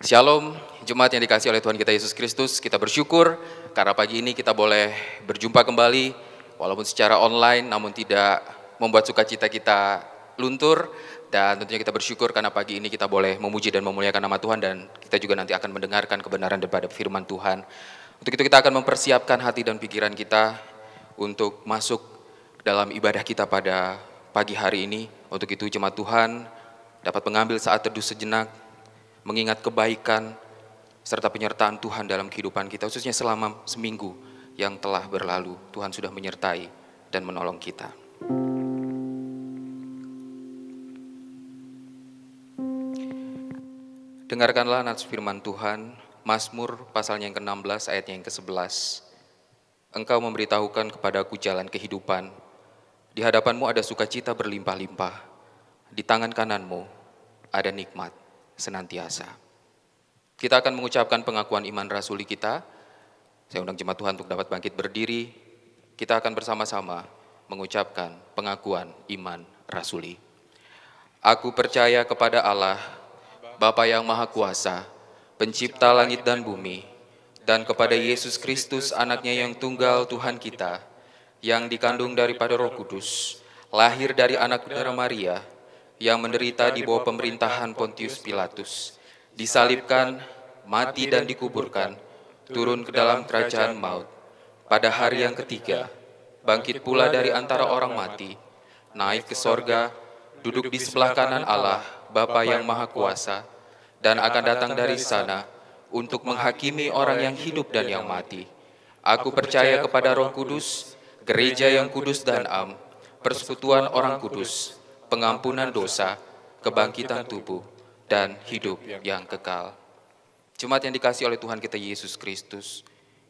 Shalom, Jemaat yang dikasihi oleh Tuhan kita Yesus Kristus. Kita bersyukur karena pagi ini kita boleh berjumpa kembali, walaupun secara online, namun tidak membuat sukacita kita luntur. Dan tentunya kita bersyukur karena pagi ini kita boleh memuji dan memuliakan nama Tuhan, dan kita juga nanti akan mendengarkan kebenaran daripada firman Tuhan. Untuk itu kita akan mempersiapkan hati dan pikiran kita untuk masuk dalam ibadah kita pada pagi hari ini. Untuk itu jemaat Tuhan dapat mengambil saat teduh sejenak, mengingat kebaikan serta penyertaan Tuhan dalam kehidupan kita, khususnya selama seminggu yang telah berlalu. Tuhan sudah menyertai dan menolong kita. Dengarkanlah nats firman Tuhan, Mazmur pasalnya yang ke-16 ayatnya yang ke-11. Engkau memberitahukan kepadaku jalan kehidupan, di hadapanmu ada sukacita berlimpah-limpah, di tangan kananmu ada nikmat senantiasa. Kita akan mengucapkan pengakuan iman rasuli kita. Saya undang jemaat Tuhan untuk dapat bangkit berdiri. Kita akan bersama-sama mengucapkan pengakuan iman rasuli. Aku percaya kepada Allah, Bapa yang Maha Kuasa, Pencipta langit dan bumi, dan kepada Yesus Kristus, anaknya yang tunggal Tuhan kita, yang dikandung daripada Roh Kudus, lahir dari anak saudara Maria, yang menderita di bawah pemerintahan Pontius Pilatus, disalibkan, mati dan dikuburkan, turun ke dalam kerajaan maut. Pada hari yang ketiga, bangkit pula dari antara orang mati, naik ke sorga, duduk di sebelah kanan Allah, Bapa yang Maha Kuasa, dan akan datang dari sana untuk menghakimi orang yang hidup dan yang mati. Aku percaya kepada Roh Kudus, gereja yang kudus dan am, persekutuan orang kudus, pengampunan dosa, kebangkitan tubuh, dan hidup yang kekal. Jemaat yang dikasihi oleh Tuhan kita Yesus Kristus,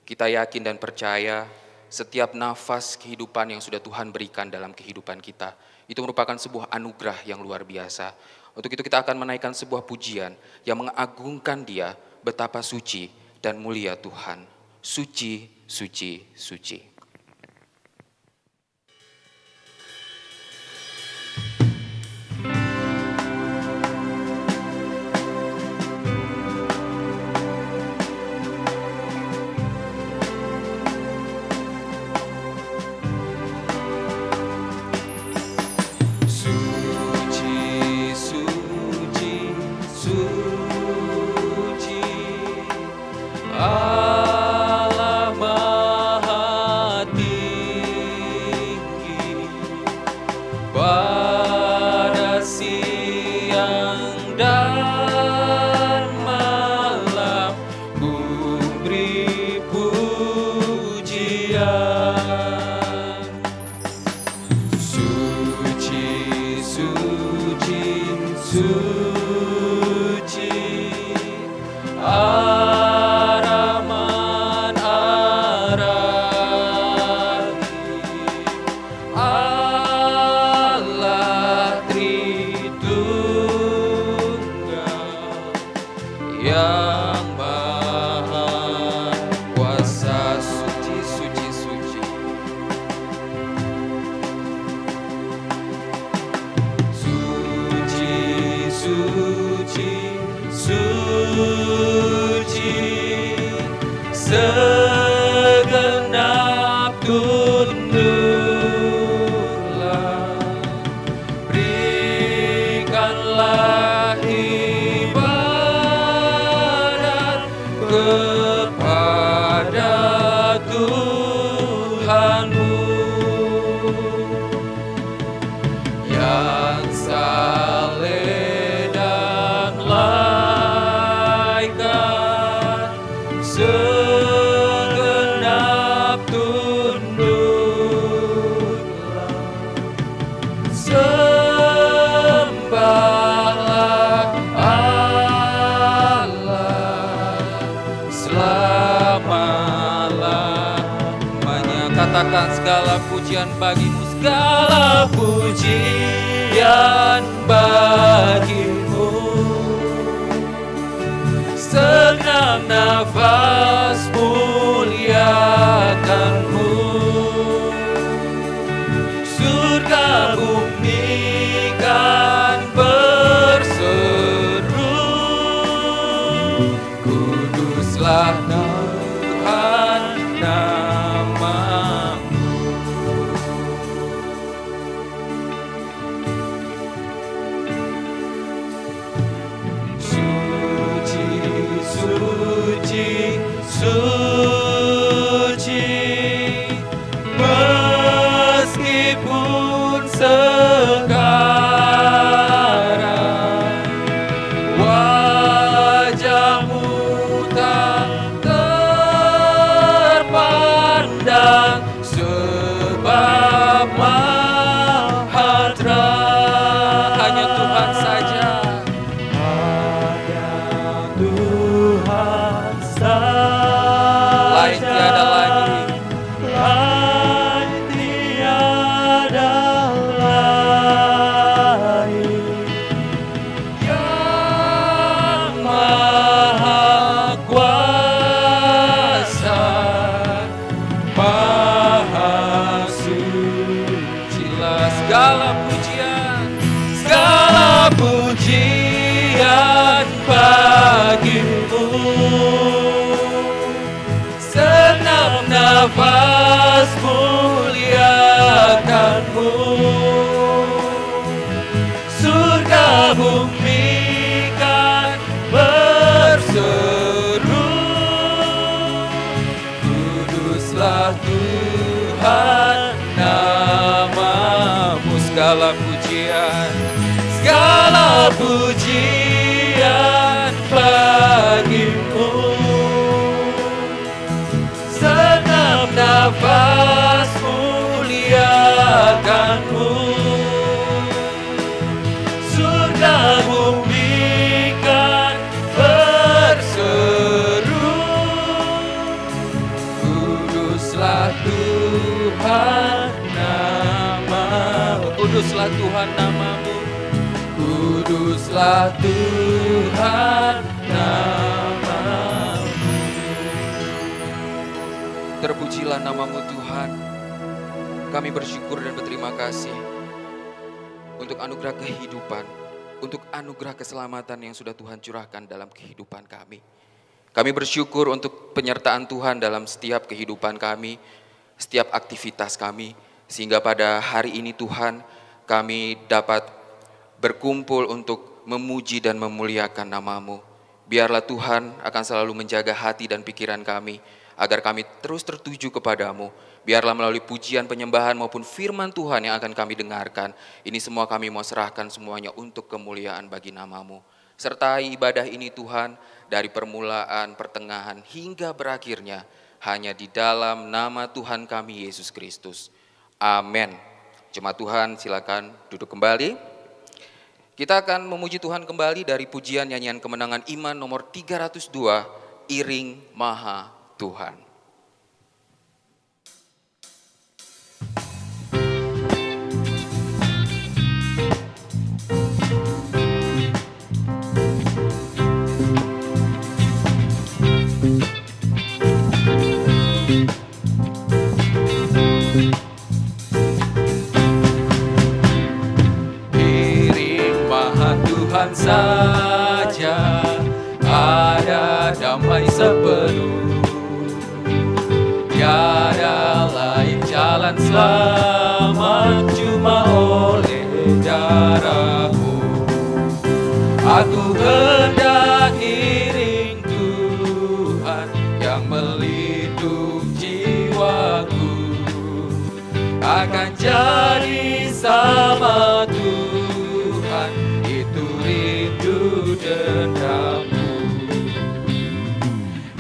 kita yakin dan percaya setiap nafas kehidupan yang sudah Tuhan berikan dalam kehidupan kita, itu merupakan sebuah anugerah yang luar biasa. Untuk itu kita akan menaikkan sebuah pujian yang mengagungkan Dia, betapa suci dan mulia Tuhan. Suci, suci, suci. Katakan segala pujian bagimu, segala pujian bagimu. Segenap nafas muliakanmu. Surga bumi kan berseru Wajahmu tak terpandang, sebab mahatera. Hanya Tuhan saja. Hanya Tuhan saja. Lain tiada lagi. Lain tiada lain. Yang Maha Kuasa, Maha Sucilah Segala pujian, segala pujian bagimu. Senam nafas muliakanmu. Surga bumi kan berseru, kuduslah Tuhan namamu. segala pujian, Segala pujian bagimu. Senam nafas muliakanmu. Surga bumi kan berseru, kuduslah Tuhan namamu. kuduslah Tuhan namamu. Kuduslah Tuhan namamu. Terpujilah namamu Tuhan. Kami bersyukur dan berterima kasih untuk anugerah kehidupan, untuk anugerah keselamatan yang sudah Tuhan curahkan dalam kehidupan kami. Kami bersyukur untuk penyertaan Tuhan dalam setiap kehidupan kami, setiap aktivitas kami, sehingga pada hari ini Tuhan kami dapat berkumpul untuk memuji dan memuliakan namamu. Biarlah Tuhan akan selalu menjaga hati dan pikiran kami, agar kami terus tertuju kepadamu. Biarlah melalui pujian, penyembahan maupun firman Tuhan yang akan kami dengarkan, ini semua kami mau serahkan semuanya untuk kemuliaan bagi namamu. Sertai ibadah ini Tuhan, dari permulaan, pertengahan, hingga berakhirnya, hanya di dalam nama Tuhan kami Yesus Kristus. Amin. Jemaat Tuhan silakan duduk kembali. Kita akan memuji Tuhan kembali dari pujian nyanyian kemenangan iman nomor 302, Iring Maha Tuhan. Tuhan saja ada damai sepenuh, tiada lain jalan selamat cuma oleh darah-Mu. Aku hendak iring Tuhan yang melindungi jiwaku, akan jadi sama Tuhan, itu rindu dendamku.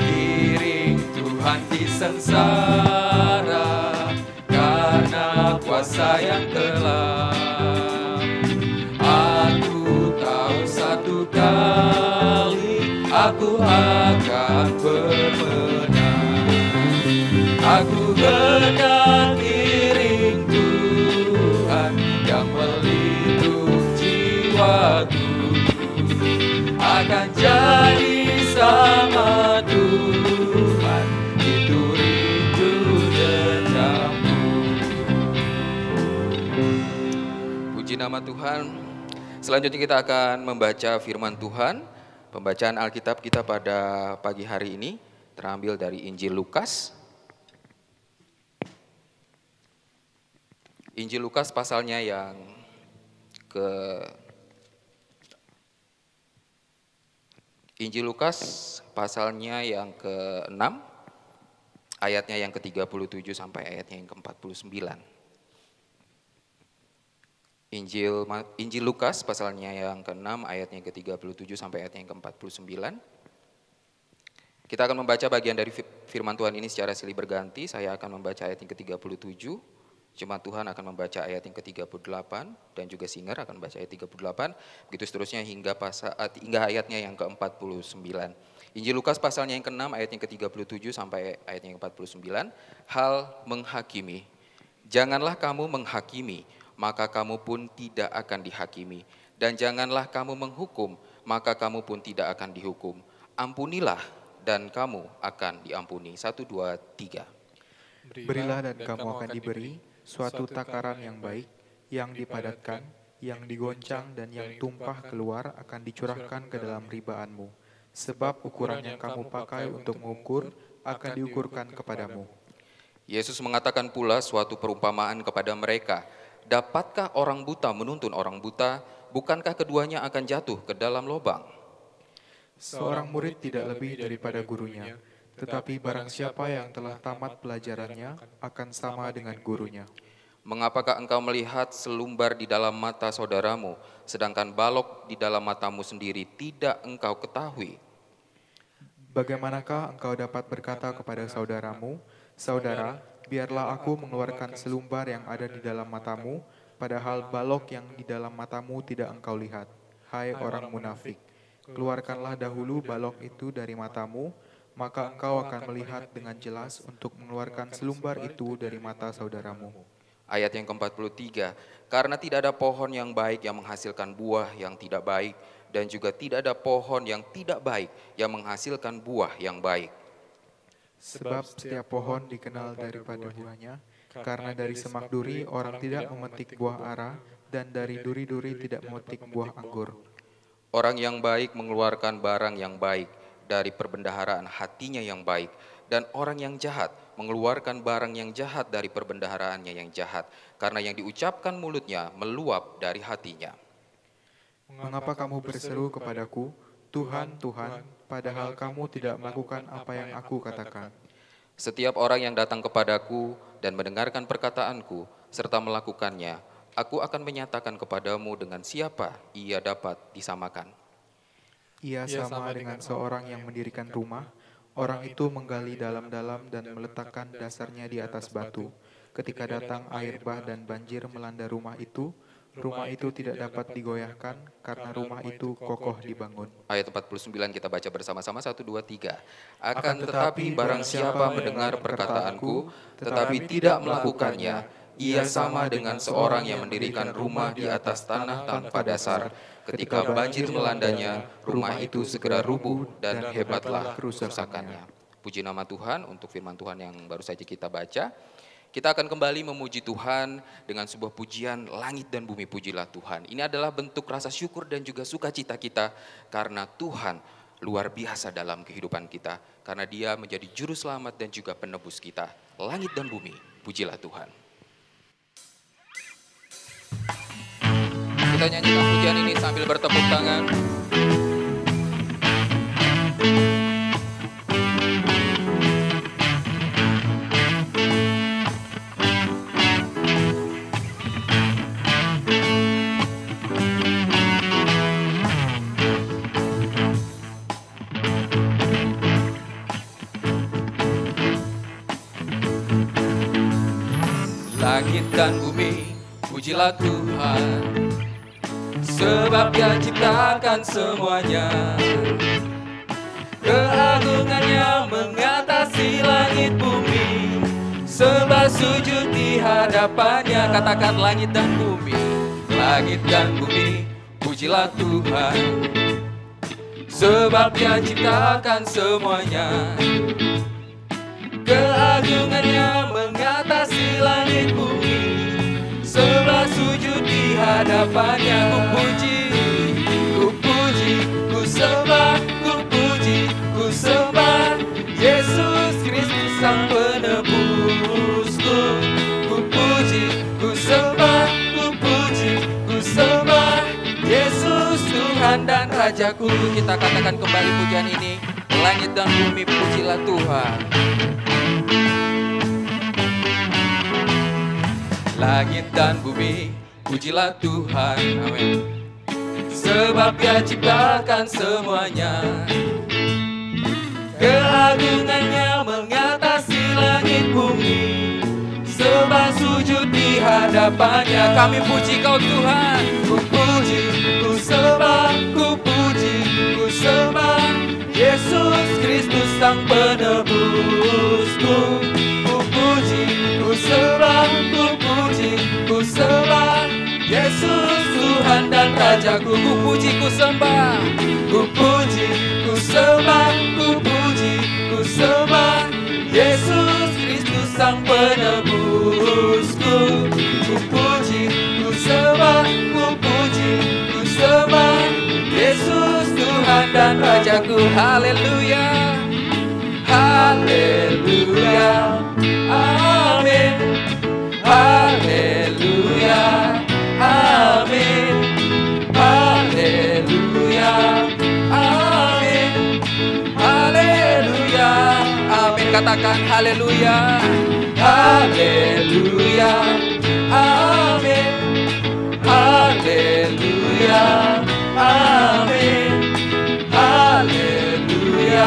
Iring Tuhan di sengsara karena kuasa yang kelam. Aku tahu satu kali aku akan bermenang. Aku hendak iring Tuhan yang melindungi jiwaku, akan jadi sama Tuhan, itu rindu dendamku. Puji nama Tuhan. Selanjutnya kita akan membaca firman Tuhan. Pembacaan Alkitab kita pada pagi hari ini terambil dari Injil Lukas. Injil Lukas pasalnya yang Injil Lukas pasalnya yang ke-6, ayatnya yang ke-37 sampai ayatnya yang ke-49. Injil Lukas pasalnya yang ke-6 ayatnya yang ke-37 sampai ayatnya yang ke-49. Kita akan membaca bagian dari firman Tuhan ini secara silih berganti. Saya akan membaca ayat yang ke-37, Jemaat Tuhan akan membaca ayat yang ke-38, dan juga Singer akan membaca ayat 38, begitu seterusnya hingga ayatnya yang ke-49. Injil Lukas pasalnya yang ke-6 ayat yang ke-37 sampai ayat yang ke-49. Hal menghakimi. Janganlah kamu menghakimi, maka kamu pun tidak akan dihakimi. Dan janganlah kamu menghukum, maka kamu pun tidak akan dihukum. Ampunilah dan kamu akan diampuni. 1, 2, 3. Berilah dan kamu akan diberi suatu takaran yang baik, yang dipadatkan, yang digoncang dan yang tumpah keluar akan dicurahkan ke dalam ribaanmu. Sebab ukuran yang kamu pakai untuk mengukur akan diukurkan kepadamu. Yesus mengatakan pula suatu perumpamaan kepada mereka. Dapatkah orang buta menuntun orang buta? Bukankah keduanya akan jatuh ke dalam lubang? Seorang murid tidak lebih daripada gurunya, tetapi barang siapa yang telah tamat pelajarannya akan sama dengan gurunya. Mengapakah engkau melihat selumbar di dalam mata saudaramu, sedangkan balok di dalam matamu sendiri tidak engkau ketahui? Bagaimanakah engkau dapat berkata kepada saudaramu, "Saudara, biarlah aku mengeluarkan selumbar yang ada di dalam matamu," padahal balok yang di dalam matamu tidak engkau lihat? Hai orang munafik, keluarkanlah dahulu balok itu dari matamu, maka engkau akan melihat dengan jelas untuk mengeluarkan selumbar itu dari mata saudaramu. Ayat yang ke-43, karena tidak ada pohon yang baik yang menghasilkan buah yang tidak baik, dan juga tidak ada pohon yang tidak baik yang menghasilkan buah yang baik. Sebab setiap pohon dikenal daripada buahnya, karena dari semak duri orang tidak memetik buah ara, dan dari duri-duri tidak memetik buah anggur. Orang yang baik mengeluarkan barang yang baik dari perbendaharaan hatinya yang baik, dan orang yang jahat mengeluarkan barang yang jahat dari perbendaharaannya yang jahat, karena yang diucapkan mulutnya meluap dari hatinya. Mengapa kamu berseru kepadaku, Tuhan, Tuhan, padahal kamu tidak melakukan apa yang aku katakan? Setiap orang yang datang kepadaku dan mendengarkan perkataanku serta melakukannya, aku akan menyatakan kepadamu dengan siapa ia dapat disamakan. Ia sama dengan seorang yang mendirikan rumah. Orang itu menggali dalam-dalam dan meletakkan dasarnya di atas batu. Ketika datang air bah dan banjir melanda rumah itu tidak dapat digoyahkan karena rumah itu kokoh dibangun. Ayat 49 kita baca bersama-sama, 1, 2, 3. Akan tetapi barang siapa mendengar perkataanku, tetapi tidak melakukannya, ia sama dengan seorang yang mendirikan rumah di atas tanah tanpa dasar. Ketika banjir melandanya, rumah itu segera rubuh dan hebatlah kerusakannya. Puji nama Tuhan untuk firman Tuhan yang baru saja kita baca. Kita akan kembali memuji Tuhan dengan sebuah pujian, langit dan bumi pujilah Tuhan. Ini adalah bentuk rasa syukur dan juga sukacita kita karena Tuhan luar biasa dalam kehidupan kita. Karena Dia menjadi juru selamat dan juga penebus kita. Langit dan bumi pujilah Tuhan. Kita nyanyikan pujian ini sambil bertepuk tangan. Langit dan bumi pujilah Tuhan, sebab Dia ciptakan semuanya. Keagungannya mengatasi langit bumi, sembah sujud di hadapannya. Katakan langit dan bumi pujilah Tuhan, sebab Dia ciptakan semuanya. Keagungannya mengatasi langit bumi, sembah sujud di hadapannya. Ku puji, ku sembah, ku puji, ku sembah Yesus Kristus Sang Penebusku. Ku puji, ku sembah, ku puji, ku sembah Yesus Tuhan dan Rajaku. Kita katakan kembali pujian ini, langit dan bumi pujilah Tuhan. Langit dan bumi pujilah Tuhan. Amin. Sebab Dia ciptakan semuanya, keagungannya mengatasi langit bumi. Sembah sujud di hadapannya. Kami puji Kau Tuhan. Ku puji, ku sembah, ku puji, ku sembah Yesus Kristus Sang Penebusku. Ku puji, ku sembah, ku puji, ku sembah Yesus Tuhan dan Rajaku. Ku puji, ku sembah, ku puji, ku sembah, ku puji, ku sembah Yesus Kristus Sang Penebusku. Ku puji, ku sembah, ku puji, ku sembah Yesus Tuhan dan Rajaku. Haleluya, haleluya, amin. Haleluya, amin. Haleluya, amin. Haleluya, amin. Katakan haleluya, haleluya, amin. Haleluya, amin. Haleluya,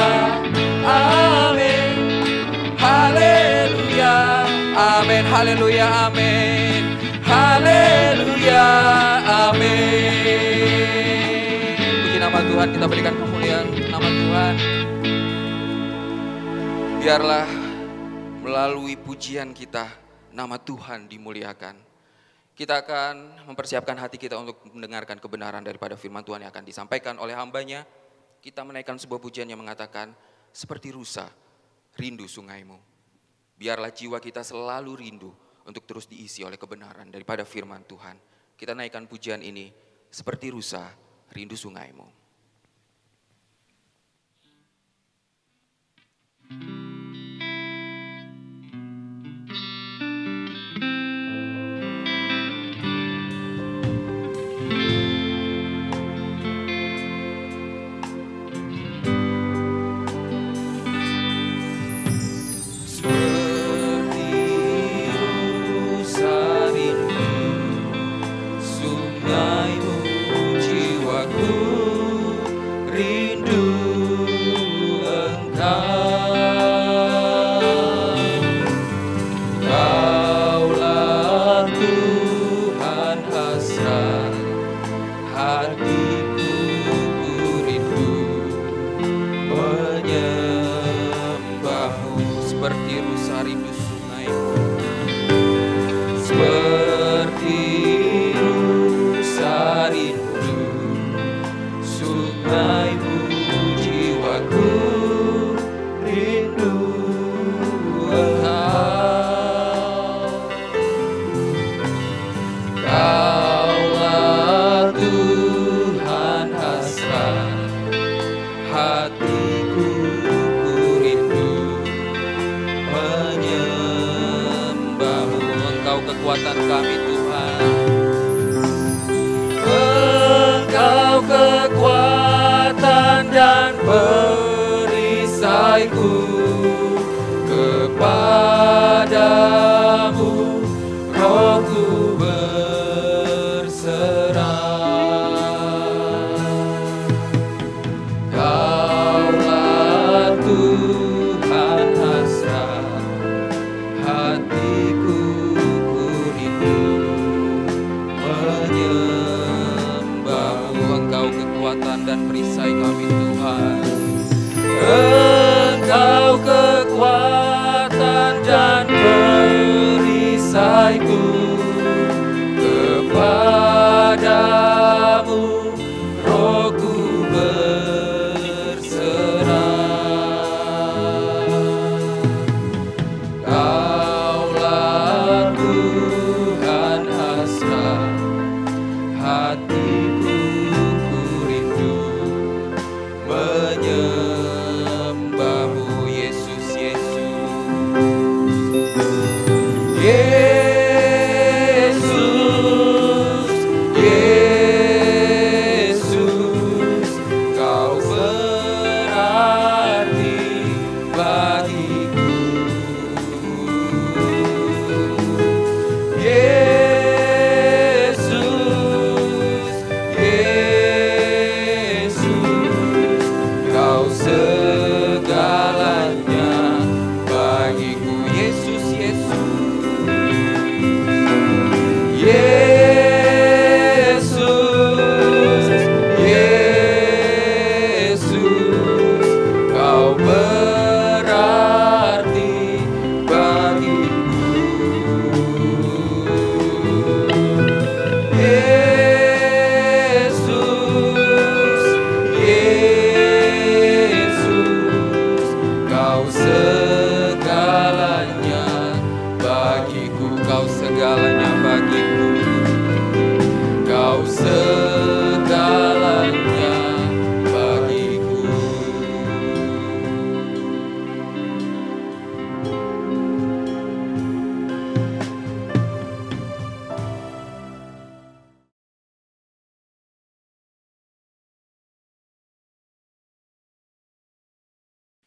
amin. Haleluya, amin. Haleluya, amin. Haleluya, amin. Puji nama Tuhan, kita berikan kemuliaan nama Tuhan. Biarlah melalui pujian kita, nama Tuhan dimuliakan. Kita akan mempersiapkan hati kita untuk mendengarkan kebenaran daripada firman Tuhan yang akan disampaikan oleh hambanya. Kita menaikkan sebuah pujian yang mengatakan, seperti rusa, rindu sungaimu. Biarlah jiwa kita selalu rindu untuk terus diisi oleh kebenaran daripada firman Tuhan. Kita naikkan pujian ini, seperti rusa, rindu sungaimu. Kekuatan kami Tuhan, Engkau kekuatan dan perisaiku, kepadamu rohku berserah. Kaulah Tuhan hasrat hatiku,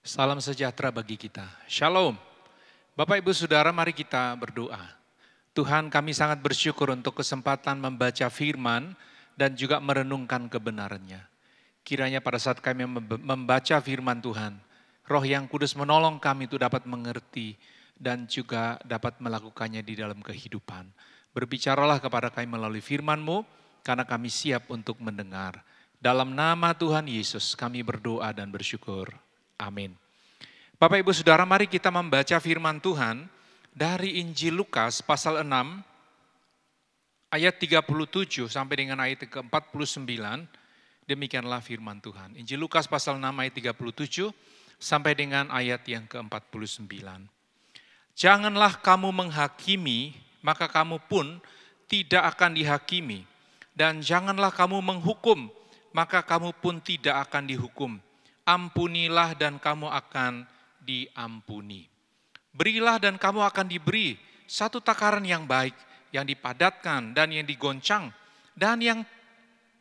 Salam sejahtera bagi kita. Shalom. Bapak Ibu Saudara, mari kita berdoa. Tuhan, kami sangat bersyukur untuk kesempatan membaca firman dan juga merenungkan kebenarannya. Kiranya pada saat kami membaca firman Tuhan, Roh yang Kudus menolong kami untuk dapat mengerti dan juga dapat melakukannya di dalam kehidupan. Berbicaralah kepada kami melalui firman-Mu, karena kami siap untuk mendengar. Dalam nama Tuhan Yesus kami berdoa dan bersyukur. Amin. Bapak Ibu Saudara, mari kita membaca firman Tuhan dari Injil Lukas pasal 6 ayat 37 sampai dengan ayat ke-49. Demikianlah firman Tuhan. Injil Lukas pasal 6 ayat 37 sampai dengan ayat yang ke-49. Janganlah kamu menghakimi, maka kamu pun tidak akan dihakimi. Dan janganlah kamu menghukum, maka kamu pun tidak akan dihukum. Ampunilah dan kamu akan diampuni. Berilah dan kamu akan diberi satu takaran yang baik, yang dipadatkan dan yang digoncang, dan yang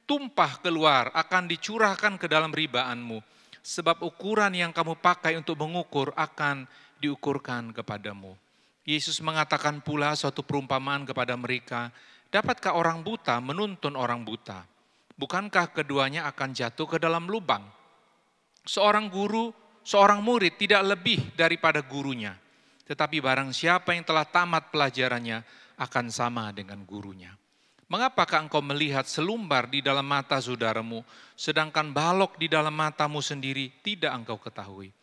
tumpah keluar akan dicurahkan ke dalam ribaanmu. Sebab ukuran yang kamu pakai untuk mengukur akan diukurkan kepadamu. Yesus mengatakan pula suatu perumpamaan kepada mereka, dapatkah orang buta menuntun orang buta? Bukankah keduanya akan jatuh ke dalam lubang? Seorang guru, seorang murid tidak lebih daripada gurunya. Tetapi barang siapa yang telah tamat pelajarannya akan sama dengan gurunya. Mengapakah engkau melihat selumbar di dalam mata saudaramu, sedangkan balok di dalam matamu sendiri tidak engkau ketahui?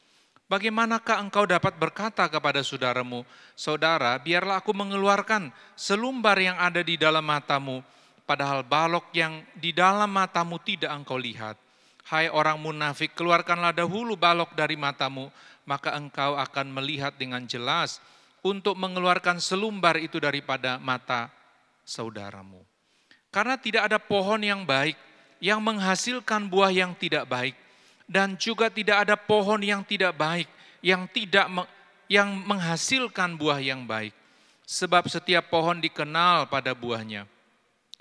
Bagaimanakah engkau dapat berkata kepada saudaramu, saudara, biarlah aku mengeluarkan selumbar yang ada di dalam matamu, padahal balok yang di dalam matamu tidak engkau lihat. Hai orang munafik, keluarkanlah dahulu balok dari matamu, maka engkau akan melihat dengan jelas untuk mengeluarkan selumbar itu daripada mata saudaramu. Karena tidak ada pohon yang baik yang menghasilkan buah yang tidak baik, dan juga tidak ada pohon yang tidak baik yang menghasilkan buah yang baik. Sebab setiap pohon dikenal pada buahnya.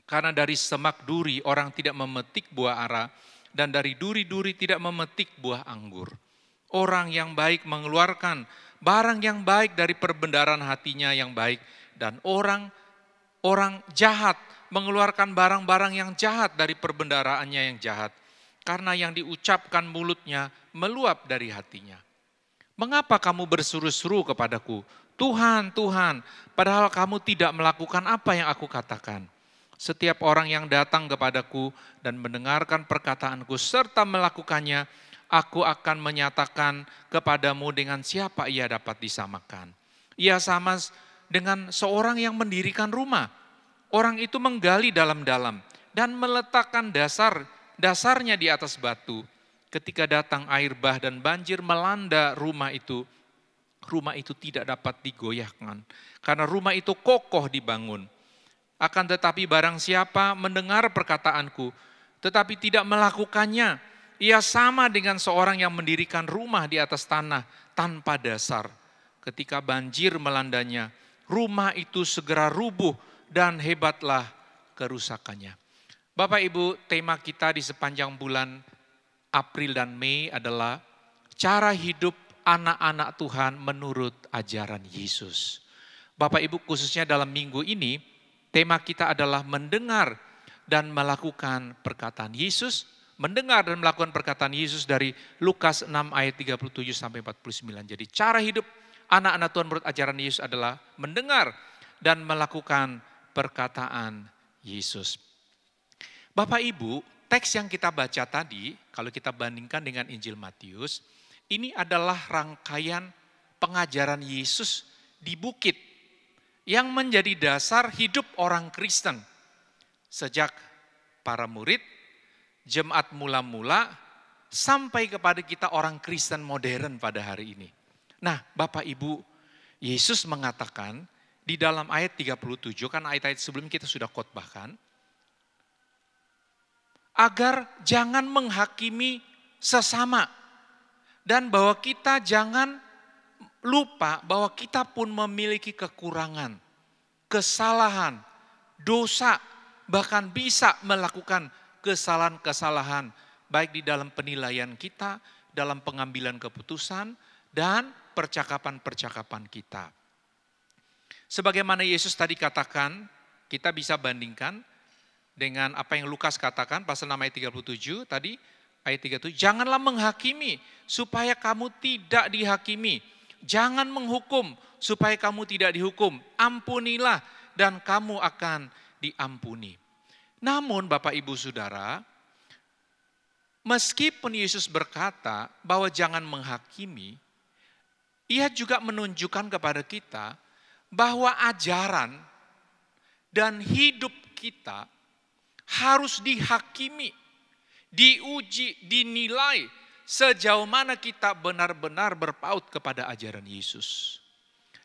Karena dari semak duri orang tidak memetik buah ara, dan dari duri-duri tidak memetik buah anggur. Orang yang baik mengeluarkan barang yang baik dari perbendaharaan hatinya yang baik, dan orang jahat mengeluarkan barang-barang yang jahat dari perbendaharaannya yang jahat. Karena yang diucapkan mulutnya meluap dari hatinya. Mengapa kamu berseru-seru kepadaku, Tuhan, Tuhan, padahal kamu tidak melakukan apa yang aku katakan? Setiap orang yang datang kepadaku dan mendengarkan perkataanku serta melakukannya, aku akan menyatakan kepadamu dengan siapa ia dapat disamakan. Ia sama dengan seorang yang mendirikan rumah. Orang itu menggali dalam-dalam dan meletakkan dasarnya di atas batu. Ketika datang air bah dan banjir melanda rumah itu tidak dapat digoyahkan. Karena rumah itu kokoh dibangun. Akan tetapi barang siapa mendengar perkataanku, tetapi tidak melakukannya, ia sama dengan seorang yang mendirikan rumah di atas tanah tanpa dasar. Ketika banjir melandanya, rumah itu segera rubuh dan hebatlah kerusakannya. Bapak Ibu, tema kita di sepanjang bulan April dan Mei adalah cara hidup anak-anak Tuhan menurut ajaran Yesus. Bapak Ibu, khususnya dalam minggu ini, tema kita adalah mendengar dan melakukan perkataan Yesus. Mendengar dan melakukan perkataan Yesus dari Lukas 6 ayat 37 sampai 49. Jadi cara hidup anak-anak Tuhan menurut ajaran Yesus adalah mendengar dan melakukan perkataan Yesus. Bapak Ibu, teks yang kita baca tadi, kalau kita bandingkan dengan Injil Matius, ini adalah rangkaian pengajaran Yesus di bukit, yang menjadi dasar hidup orang Kristen. Sejak para murid, jemaat mula-mula, sampai kepada kita orang Kristen modern pada hari ini. Nah, Bapak Ibu, Yesus mengatakan di dalam ayat 37, kan ayat-ayat sebelum kita sudah khotbahkan, agar jangan menghakimi sesama. Dan bahwa kita jangan lupa bahwa kita pun memiliki kekurangan, kesalahan, dosa, bahkan bisa melakukan kesalahan-kesalahan baik di dalam penilaian kita, dalam pengambilan keputusan dan percakapan-percakapan kita. Sebagaimana Yesus tadi katakan, kita bisa bandingkan dengan apa yang Lukas katakan, pasal 6 ayat 37 tadi, ayat 37, janganlah menghakimi supaya kamu tidak dihakimi. Jangan menghukum supaya kamu tidak dihukum. Ampunilah dan kamu akan diampuni. Namun Bapak Ibu Saudara, meskipun Yesus berkata bahwa jangan menghakimi, Ia juga menunjukkan kepada kita bahwa ajaran dan hidup kita harus dihakimi, diuji, dinilai sejauh mana kita benar-benar berpaut kepada ajaran Yesus.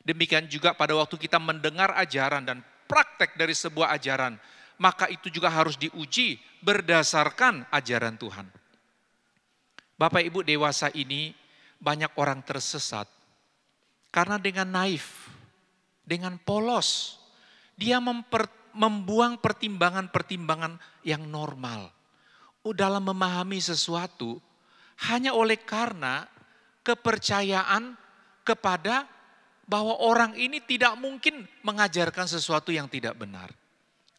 Demikian juga pada waktu kita mendengar ajaran dan praktek dari sebuah ajaran, maka itu juga harus diuji berdasarkan ajaran Tuhan. Bapak Ibu, dewasa ini banyak orang tersesat karena dengan naif, dengan polos, dia membuang pertimbangan-pertimbangan yang normal dalam memahami sesuatu hanya oleh karena kepercayaan kepada bahwa orang ini tidak mungkin mengajarkan sesuatu yang tidak benar.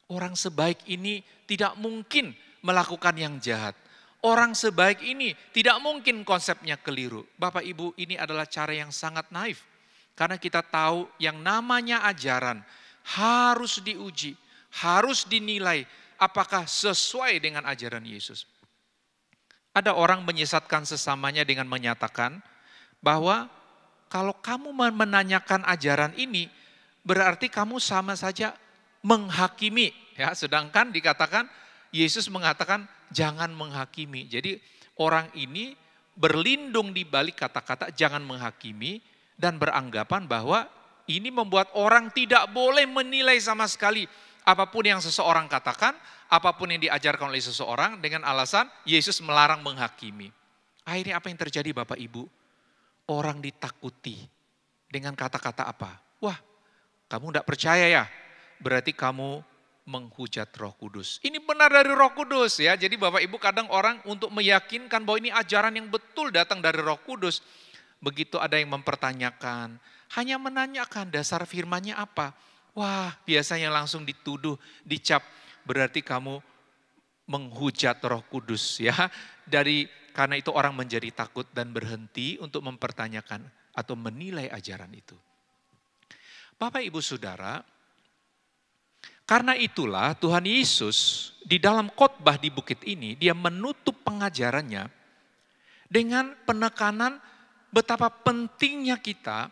Orang sebaik ini tidak mungkin melakukan yang jahat. Orang sebaik ini tidak mungkin konsepnya keliru. Bapak Ibu, ini adalah cara yang sangat naif. Karena kita tahu yang namanya ajaran harus diuji, harus dinilai apakah sesuai dengan ajaran Yesus. Ada orang menyesatkan sesamanya dengan menyatakan bahwa kalau kamu menanyakan ajaran ini, berarti kamu sama saja menghakimi. Ya, sedangkan dikatakan, Yesus mengatakan jangan menghakimi. Jadi orang ini berlindung di balik kata-kata jangan menghakimi dan beranggapan bahwa ini membuat orang tidak boleh menilai sama sekali apapun yang seseorang katakan, apapun yang diajarkan oleh seseorang dengan alasan Yesus melarang menghakimi. Akhirnya apa yang terjadi Bapak Ibu? Orang ditakuti dengan kata-kata apa? Wah, kamu tidak percaya ya? Berarti kamu menghujat Roh Kudus. Ini benar dari Roh Kudus ya. Jadi Bapak Ibu kadang orang untuk meyakinkan bahwa ini ajaran yang betul datang dari Roh Kudus. Begitu ada yang mempertanyakan, hanya menanyakan dasar firman-nya apa? Wah, biasanya langsung dituduh, dicap, berarti kamu menghujat Roh Kudus ya. Karena itu orang menjadi takut dan berhenti untuk mempertanyakan atau menilai ajaran itu. Bapak Ibu Saudara, karena itulah Tuhan Yesus di dalam khotbah di bukit ini, dia menutup pengajarannya dengan penekanan betapa pentingnya kita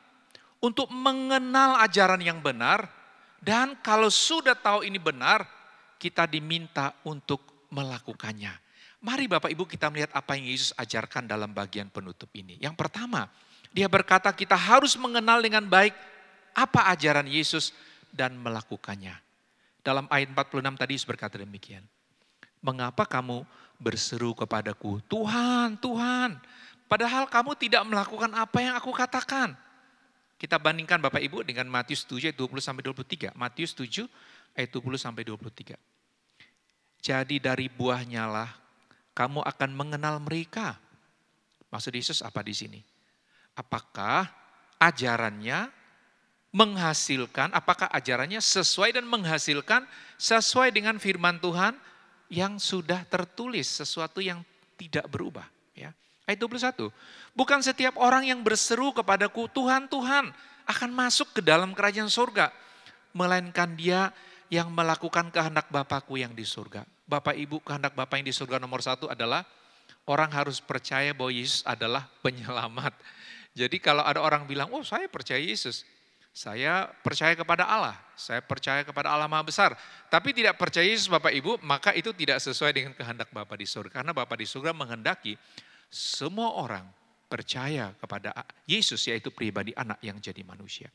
untuk mengenal ajaran yang benar, dan kalau sudah tahu ini benar, kita diminta untuk melakukannya. Mari Bapak Ibu kita melihat apa yang Yesus ajarkan dalam bagian penutup ini. Yang pertama, dia berkata kita harus mengenal dengan baik apa ajaran Yesus dan melakukannya. Dalam ayat 46 tadi Yesus berkata demikian. Mengapa kamu berseru kepadaku, Tuhan, Tuhan, padahal kamu tidak melakukan apa yang aku katakan. Kita bandingkan Bapak Ibu dengan Matius 7 ayat 20-23. Matius 7 ayat 20-23. Jadi dari buahnya lah kamu akan mengenal mereka. Maksud Yesus apa di sini? Apakah ajarannya menghasilkan, apakah ajarannya sesuai dan menghasilkan sesuai dengan firman Tuhan yang sudah tertulis, sesuatu yang tidak berubah. Ya. Ayat 21, bukan setiap orang yang berseru kepadaku, Tuhan, Tuhan, akan masuk ke dalam kerajaan surga. Melainkan dia yang melakukan kehendak Bapakku yang di surga. Bapak Ibu, kehendak Bapa yang di surga nomor 1 adalah orang harus percaya bahwa Yesus adalah penyelamat. Jadi kalau ada orang bilang, oh saya percaya Yesus, saya percaya kepada Allah, saya percaya kepada Allah Maha Besar, tapi tidak percaya Yesus Bapak Ibu, maka itu tidak sesuai dengan kehendak Bapa di surga. Karena Bapa di surga menghendaki semua orang percaya kepada Yesus, yaitu pribadi anak yang jadi manusia.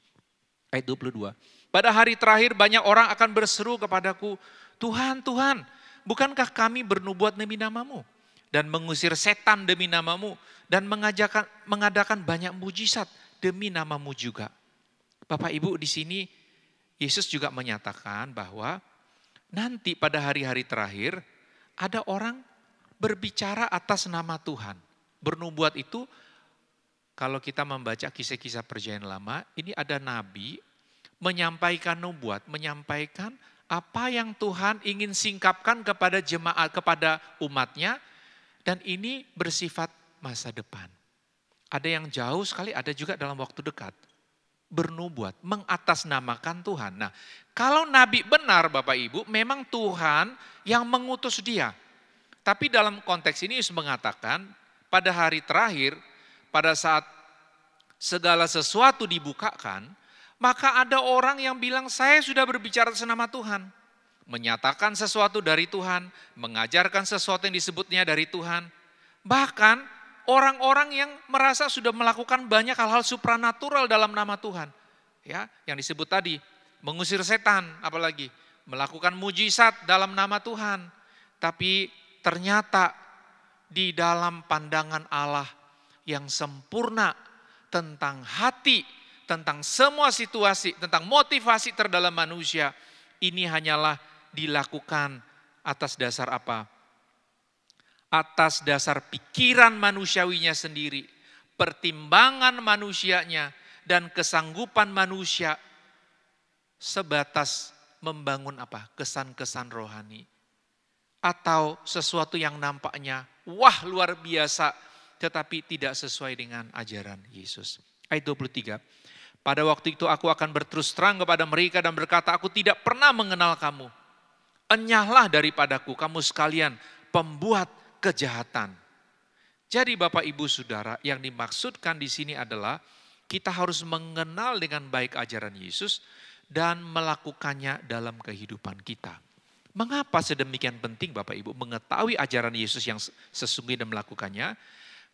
Ayat 22, pada hari terakhir banyak orang akan berseru kepadaku, Tuhan, Tuhan, bukankah kami bernubuat demi namamu dan mengusir setan demi namamu dan mengadakan banyak mujizat demi namamu juga. Bapak Ibu, di sini Yesus juga menyatakan bahwa nanti pada hari-hari terakhir ada orang berbicara atas nama Tuhan. Bernubuat itu kalau kita membaca kisah-kisah perjanjian lama, ini ada nabi menyampaikan nubuat, menyampaikan apa yang Tuhan ingin singkapkan kepada jemaat, kepada umatnya, dan ini bersifat masa depan. Ada yang jauh sekali, ada juga dalam waktu dekat. Bernubuat, mengatasnamakan Tuhan. Nah, kalau nabi benar Bapak Ibu, memang Tuhan yang mengutus dia. Tapi dalam konteks ini Yesus mengatakan, pada hari terakhir, pada saat segala sesuatu dibukakan, maka ada orang yang bilang, saya sudah berbicara atas nama Tuhan. Menyatakan sesuatu dari Tuhan, mengajarkan sesuatu yang disebutnya dari Tuhan. Bahkan orang-orang yang merasa sudah melakukan banyak hal-hal supranatural dalam nama Tuhan. Ya, yang disebut tadi, mengusir setan, apalagi melakukan mujizat dalam nama Tuhan. Tapi ternyata di dalam pandangan Allah yang sempurna tentang hati, tentang semua situasi, tentang motivasi terdalam manusia, ini hanyalah dilakukan atas dasar apa? Atas dasar pikiran manusiawinya sendiri, pertimbangan manusianya, dan kesanggupan manusia sebatas membangun apa? Kesan-kesan rohani. Atau sesuatu yang nampaknya wah luar biasa, tetapi tidak sesuai dengan ajaran Yesus. Ayat 23, pada waktu itu aku akan berterus terang kepada mereka dan berkata, aku tidak pernah mengenal kamu. Enyahlah daripadaku kamu sekalian pembuat kejahatan. Jadi Bapak Ibu Saudara, yang dimaksudkan di sini adalah kita harus mengenal dengan baik ajaran Yesus dan melakukannya dalam kehidupan kita. Mengapa sedemikian penting Bapak Ibu mengetahui ajaran Yesus yang sesungguhnya dan melakukannya?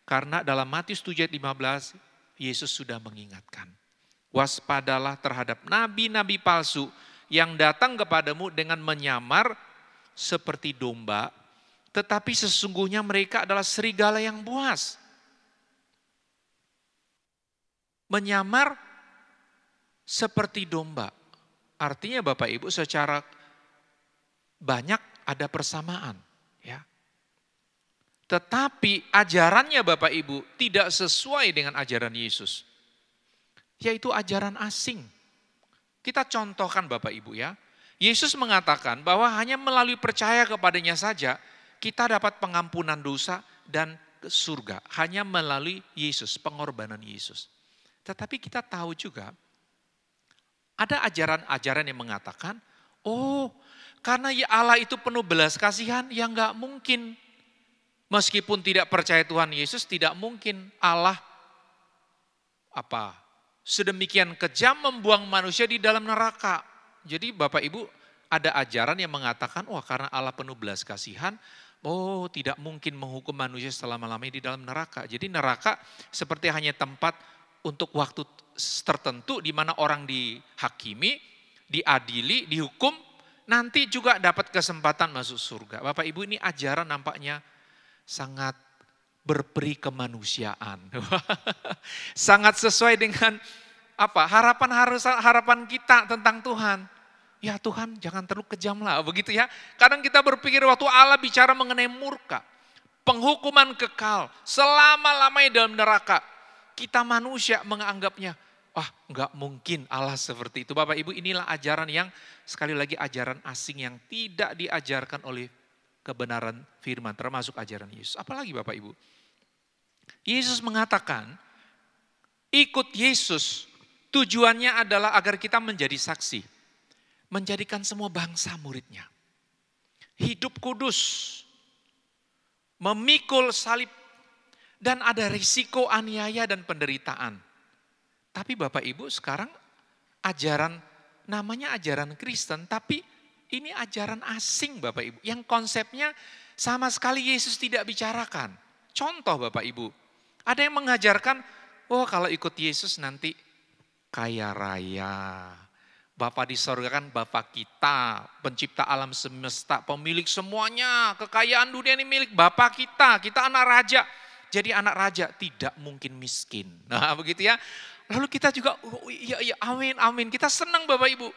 Karena dalam Matius 7 ayat 15, Yesus sudah mengingatkan. Waspadalah terhadap nabi-nabi palsu yang datang kepadamu dengan menyamar seperti domba, tetapi sesungguhnya mereka adalah serigala yang buas. Menyamar seperti domba. Artinya Bapak Ibu secara banyak ada persamaan. Ya. Tetapi ajarannya Bapak Ibu tidak sesuai dengan ajaran Yesus. Yaitu ajaran asing. Kita contohkan Bapak Ibu ya. Yesus mengatakan bahwa hanya melalui percaya kepadanya saja kita dapat pengampunan dosa dan ke surga. Hanya melalui Yesus, pengorbanan Yesus. Tetapi kita tahu juga ada ajaran-ajaran yang mengatakan, oh karena ya Allah itu penuh belas kasihan, ya enggak mungkin. Meskipun tidak percaya Tuhan Yesus, tidak mungkin Allah sedemikian kejam membuang manusia di dalam neraka. Jadi Bapak Ibu ada ajaran yang mengatakan, wah karena Allah penuh belas kasihan, oh tidak mungkin menghukum manusia selama-lamanya di dalam neraka. Jadi neraka seperti hanya tempat untuk waktu tertentu di mana orang dihakimi, diadili, dihukum, nanti juga dapat kesempatan masuk surga. Bapak Ibu ini ajaran nampaknya sangat berperi kemanusiaan. Sangat sesuai dengan harapan kita tentang Tuhan. Ya Tuhan jangan terlalu kejam lah, begitu ya. Kadang kita berpikir waktu Allah bicara mengenai murka, penghukuman kekal, selama-lamanya dalam neraka. Kita manusia menganggapnya, enggak mungkin Allah seperti itu. Bapak Ibu inilah ajaran yang sekali lagi ajaran asing yang tidak diajarkan oleh kebenaran firman termasuk ajaran Yesus. Apalagi Bapak Ibu. Yesus mengatakan ikut Yesus tujuannya adalah agar kita menjadi saksi. Menjadikan semua bangsa muridnya. Hidup kudus. Memikul salib. Dan ada risiko aniaya dan penderitaan. Tapi Bapak Ibu sekarang namanya ajaran Kristen, tapi ini ajaran asing Bapak Ibu. Yang konsepnya sama sekali Yesus tidak bicarakan. Contoh Bapak Ibu, ada yang mengajarkan, kalau ikut Yesus nanti kaya raya. Bapa di sorga kan Bapa kita, pencipta alam semesta, pemilik semuanya, kekayaan dunia ini milik Bapa kita anak raja. Jadi anak raja tidak mungkin miskin. Nah begitu ya. Lalu kita juga, iya amin, amin. Kita senang Bapak Ibu.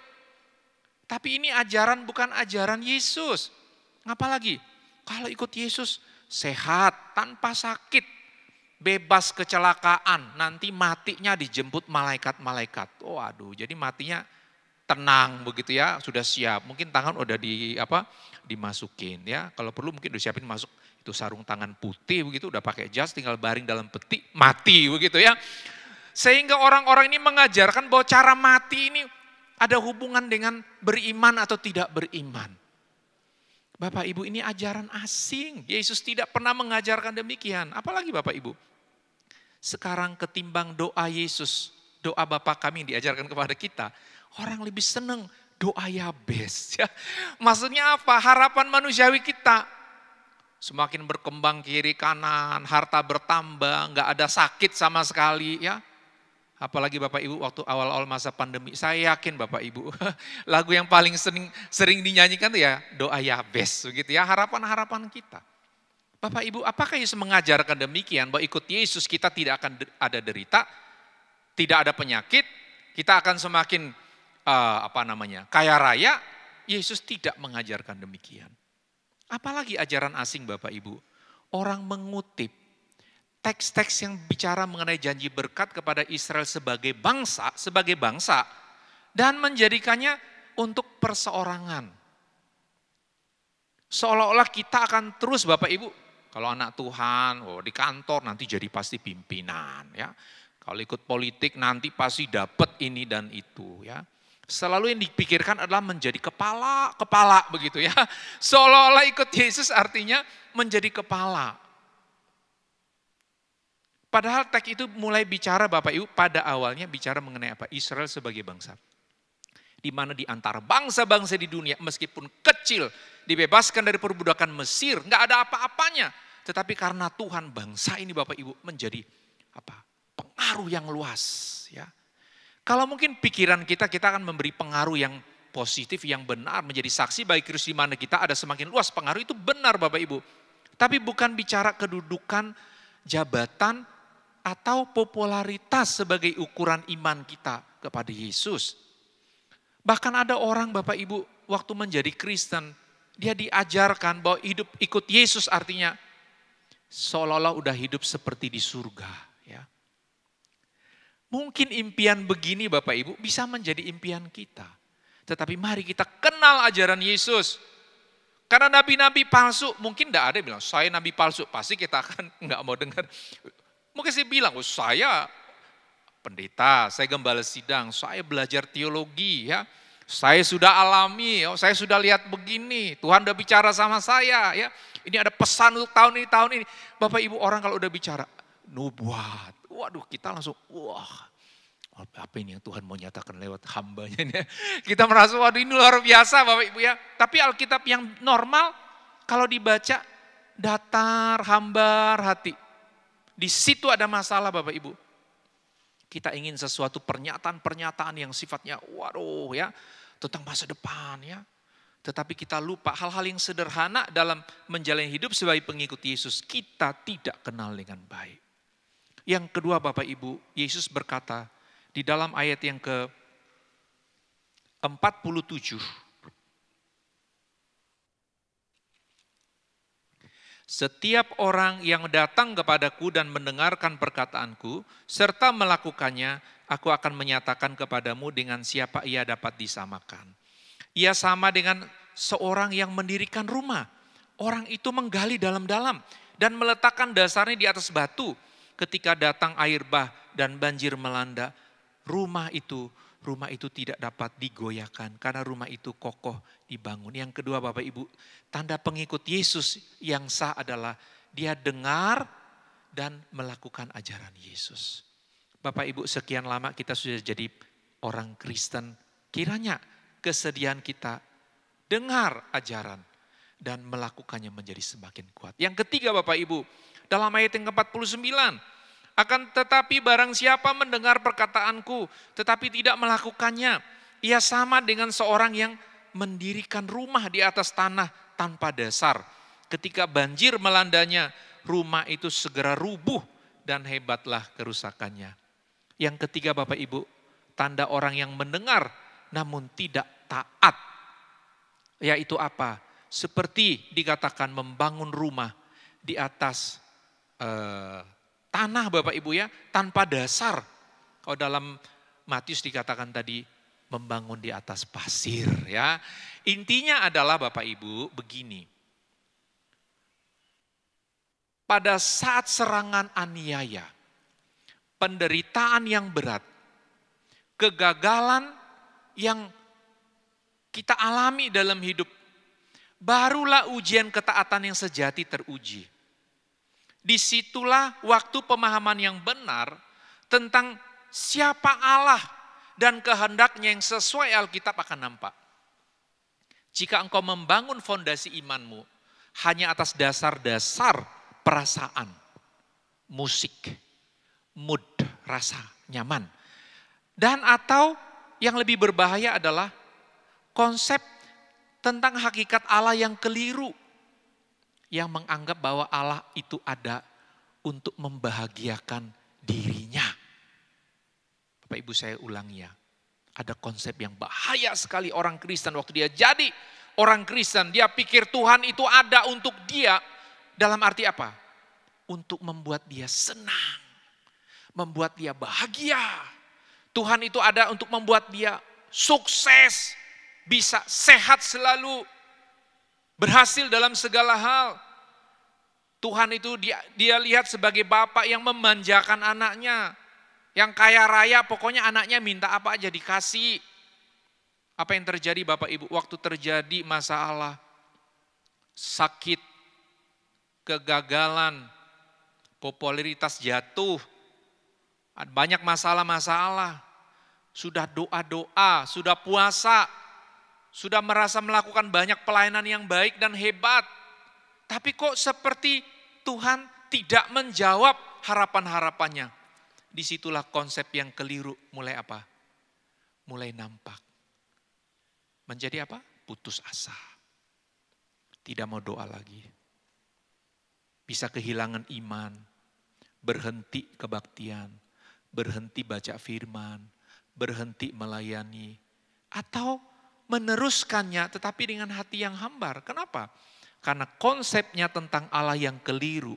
Tapi ini ajaran bukan ajaran Yesus. Apalagi kalau ikut Yesus sehat tanpa sakit. bebas kecelakaan, nanti matinya dijemput malaikat-malaikat. Oh aduh, jadi matinya tenang begitu ya, sudah siap. Mungkin tangan udah dimasukin ya. Kalau perlu mungkin udah siapin masuk itu sarung tangan putih begitu, udah pakai jas, tinggal baring dalam peti, mati begitu ya. Sehingga orang-orang ini mengajarkan bahwa cara mati ini ada hubungan dengan beriman atau tidak beriman. Bapak Ibu, ini ajaran asing. Yesus tidak pernah mengajarkan demikian. Apalagi Bapak Ibu, sekarang ketimbang doa Yesus, doa Bapa kami yang diajarkan kepada kita, orang lebih senang doa Yabes. Ya. Maksudnya apa? Harapan manusiawi kita semakin berkembang kiri kanan, harta bertambah, nggak ada sakit sama sekali ya. Apalagi Bapak Ibu waktu awal-awal masa pandemi, saya yakin Bapak Ibu lagu yang paling sering dinyanyikan itu ya doa Yabes begitu ya, harapan-harapan kita. Bapak Ibu, apakah Yesus mengajarkan demikian bahwa ikut Yesus kita tidak akan ada derita, tidak ada penyakit, kita akan semakin kaya raya? Yesus tidak mengajarkan demikian. Apalagi ajaran asing Bapak Ibu, orang mengutip teks-teks yang bicara mengenai janji berkat kepada Israel sebagai bangsa dan menjadikannya untuk perseorangan. Seolah-olah kita akan terus Bapak Ibu, kalau anak Tuhan, di kantor nanti jadi pasti pimpinan ya. Kalau ikut politik nanti pasti dapat ini dan itu ya. Selalu yang dipikirkan adalah menjadi kepala begitu ya. Seolah-olah ikut Yesus artinya menjadi kepala. Padahal teks itu mulai bicara Bapak Ibu pada awalnya bicara mengenai apa? Israel sebagai bangsa. Di mana di antara bangsa-bangsa di dunia meskipun kecil dibebaskan dari perbudakan Mesir, nggak ada apa-apanya. Tetapi karena Tuhan bangsa ini Bapak Ibu menjadi pengaruh yang luas ya. Kalau mungkin pikiran kita akan memberi pengaruh yang positif, yang benar, menjadi saksi bagi Kristus di mana kita ada semakin luas pengaruh, itu benar Bapak Ibu. Tapi bukan bicara kedudukan, jabatan, atau popularitas sebagai ukuran iman kita kepada Yesus. Bahkan ada orang Bapak Ibu waktu menjadi Kristen, dia diajarkan bahwa hidup ikut Yesus artinya seolah-olah udah hidup seperti di surga. Ya. Mungkin impian begini Bapak Ibu bisa menjadi impian kita. Tetapi mari kita kenal ajaran Yesus. Karena nabi-nabi palsu, mungkin tidak ada yang bilang, saya nabi palsu, pasti kita akan nggak mau dengar. Mungkin saya bilang, saya pendeta, saya gembala sidang, saya belajar teologi ya. Saya sudah alami, saya sudah lihat begini, Tuhan udah bicara sama saya ya. Ini ada pesan untuk tahun ini. Bapak Ibu orang kalau udah bicara, nubuat. Waduh kita langsung, apa ini yang Tuhan mau nyatakan lewat hambanya ini. Kita merasa, waduh ini luar biasa Bapak Ibu ya. Tapi Alkitab yang normal, kalau dibaca datar, hambar hati. Di situ ada masalah Bapak Ibu. Kita ingin sesuatu pernyataan-pernyataan yang sifatnya tentang masa depan ya. Tetapi kita lupa hal-hal yang sederhana dalam menjalani hidup sebagai pengikut Yesus. Kita tidak kenal dengan baik. Yang kedua Bapak Ibu, Yesus berkata di dalam ayat yang ke-47. Setiap orang yang datang kepadaku dan mendengarkan perkataanku, serta melakukannya, aku akan menyatakan kepadamu dengan siapa ia dapat disamakan. Ia sama dengan seorang yang mendirikan rumah. Orang itu menggali dalam-dalam dan meletakkan dasarnya di atas batu. Ketika datang air bah dan banjir melanda, rumah itu tidak dapat digoyahkan karena rumah itu kokoh dibangun. Yang kedua Bapak Ibu, tanda pengikut Yesus yang sah adalah dia dengar dan melakukan ajaran Yesus. Bapak Ibu, sekian lama kita sudah jadi orang Kristen, kiranya kesediaan kita dengar ajaran dan melakukannya menjadi semakin kuat. Yang ketiga Bapak Ibu, dalam ayat yang ke-49, akan tetapi barang siapa mendengar perkataanku tetapi tidak melakukannya, ia sama dengan seorang yang mendirikan rumah di atas tanah tanpa dasar. Ketika banjir melandanya, rumah itu segera rubuh dan hebatlah kerusakannya. Yang ketiga Bapak Ibu, tanda orang yang mendengar namun tidak taat. Yaitu apa? Seperti dikatakan membangun rumah di atas tanah Bapak Ibu ya, tanpa dasar. Kalau dalam Matius dikatakan tadi, membangun di atas pasir ya. Intinya adalah Bapak Ibu begini. Pada saat serangan aniaya, penderitaan yang berat, kegagalan yang kita alami dalam hidup, barulah ujian ketaatan yang sejati teruji. Disitulah waktu pemahaman yang benar tentang siapa Allah dan kehendaknya yang sesuai Alkitab akan nampak. Jika engkau membangun fondasi imanmu hanya atas dasar-dasar perasaan, musik, mood, rasa nyaman. Dan atau yang lebih berbahaya adalah konsep tentang hakikat Allah yang keliru. Yang menganggap bahwa Allah itu ada untuk membahagiakan dirinya. Bapak Ibu saya ulangi ya. Ada konsep yang bahaya sekali orang Kristen waktu dia jadi orang Kristen. Dia pikir Tuhan itu ada untuk dia. Dalam arti apa? Untuk membuat dia senang. Membuat dia bahagia. Tuhan itu ada untuk membuat dia sukses. Bisa sehat selalu. Berhasil dalam segala hal. Tuhan itu dia lihat sebagai bapak yang memanjakan anaknya. Yang kaya raya pokoknya anaknya minta apa aja dikasih. Apa yang terjadi Bapak Ibu? Waktu terjadi masalah, sakit, kegagalan, popularitas jatuh. Banyak masalah-masalah. Sudah doa-doa, sudah puasa. Sudah merasa melakukan banyak pelayanan yang baik dan hebat. Tapi kok seperti Tuhan tidak menjawab harapan-harapannya. Disitulah konsep yang keliru mulai apa? Mulai nampak. Menjadi apa? Putus asa. Tidak mau doa lagi. Bisa kehilangan iman. Berhenti kebaktian. Berhenti baca firman. Berhenti melayani. Atau meneruskannya tetapi dengan hati yang hambar. Kenapa? Karena konsepnya tentang Allah yang keliru.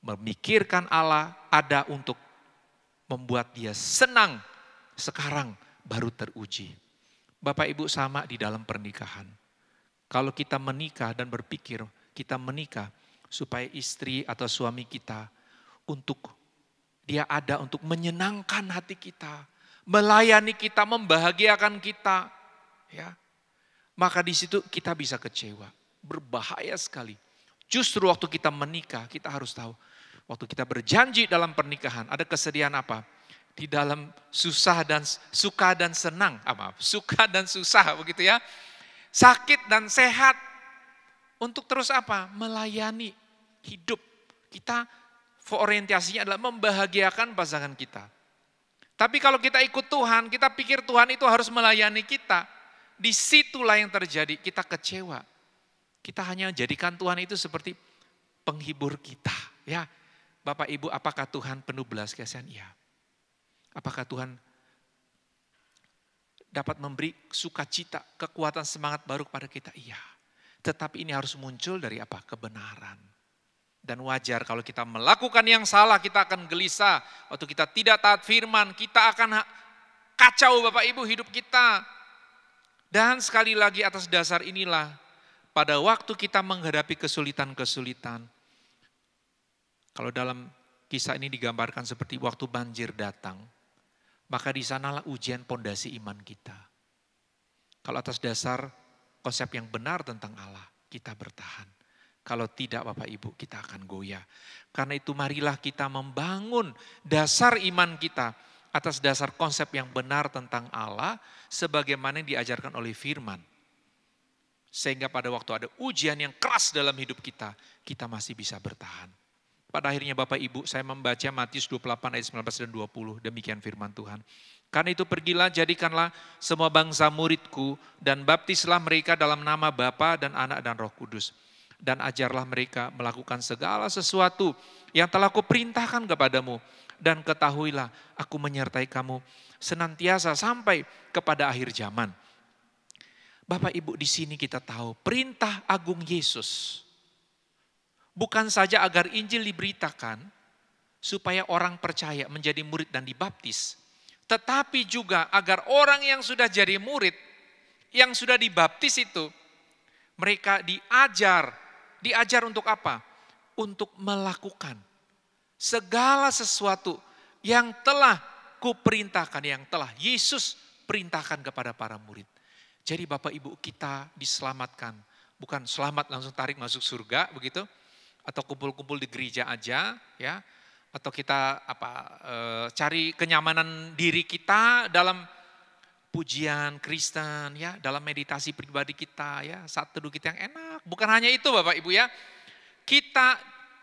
Memikirkan Allah ada untuk membuat dia senang. Sekarang baru teruji. Bapak Ibu sama di dalam pernikahan. Kalau kita menikah dan berpikir kita menikah supaya istri atau suami kita untuk dia ada untuk menyenangkan hati kita. Melayani kita, membahagiakan kita. Ya, maka di situ kita bisa kecewa, berbahaya sekali. Justru waktu kita menikah, kita harus tahu, waktu kita berjanji dalam pernikahan, ada kesedihan apa? Di dalam susah dan suka dan senang, suka dan susah begitu ya, sakit dan sehat, untuk terus apa? Melayani hidup kita. Orientasinya adalah membahagiakan pasangan kita. Tapi kalau kita ikut Tuhan, kita pikir Tuhan itu harus melayani kita. Disitulah yang terjadi, kita kecewa. Kita hanya jadikan Tuhan itu seperti penghibur kita. Ya, Bapak Ibu, apakah Tuhan penuh belas kasihan? Iya. Apakah Tuhan dapat memberi sukacita, kekuatan, semangat baru kepada kita? Iya. Tetapi ini harus muncul dari apa? Kebenaran. Dan wajar kalau kita melakukan yang salah, kita akan gelisah. Waktu kita tidak taat firman, kita akan kacau Bapak Ibu hidup kita. Dan sekali lagi atas dasar inilah, pada waktu kita menghadapi kesulitan-kesulitan, kalau dalam kisah ini digambarkan seperti waktu banjir datang, maka di sanalah ujian pondasi iman kita. Kalau atas dasar konsep yang benar tentang Allah, kita bertahan. Kalau tidak Bapak Ibu, kita akan goyah. Karena itu marilah kita membangun dasar iman kita atas dasar konsep yang benar tentang Allah, sebagaimana yang diajarkan oleh firman. Sehingga pada waktu ada ujian yang keras dalam hidup kita, kita masih bisa bertahan. Pada akhirnya Bapak Ibu, saya membaca Matius 28 ayat 19 dan 20, demikian firman Tuhan. Karena itu pergilah, jadikanlah semua bangsa muridku, dan baptislah mereka dalam nama Bapa dan Anak dan Roh Kudus. Dan ajarlah mereka melakukan segala sesuatu yang telah kuperintahkan kepadamu. Dan ketahuilah, aku menyertai kamu senantiasa sampai kepada akhir zaman. Bapak Ibu, di sini kita tahu perintah agung Yesus. Bukan saja agar Injil diberitakan, supaya orang percaya menjadi murid dan dibaptis. Tetapi juga agar orang yang sudah jadi murid, yang sudah dibaptis itu, mereka diajar. Diajar untuk apa? Untuk melakukan segala sesuatu yang telah kuperintahkan, yang telah Yesus perintahkan kepada para murid. Jadi Bapak Ibu, kita diselamatkan. Bukan selamat langsung tarik masuk surga begitu, atau kumpul-kumpul di gereja aja ya, atau kita cari kenyamanan diri kita dalam pujian Kristen ya, dalam meditasi pribadi kita ya, saat teduh kita yang enak. Bukan hanya itu Bapak Ibu ya. Kita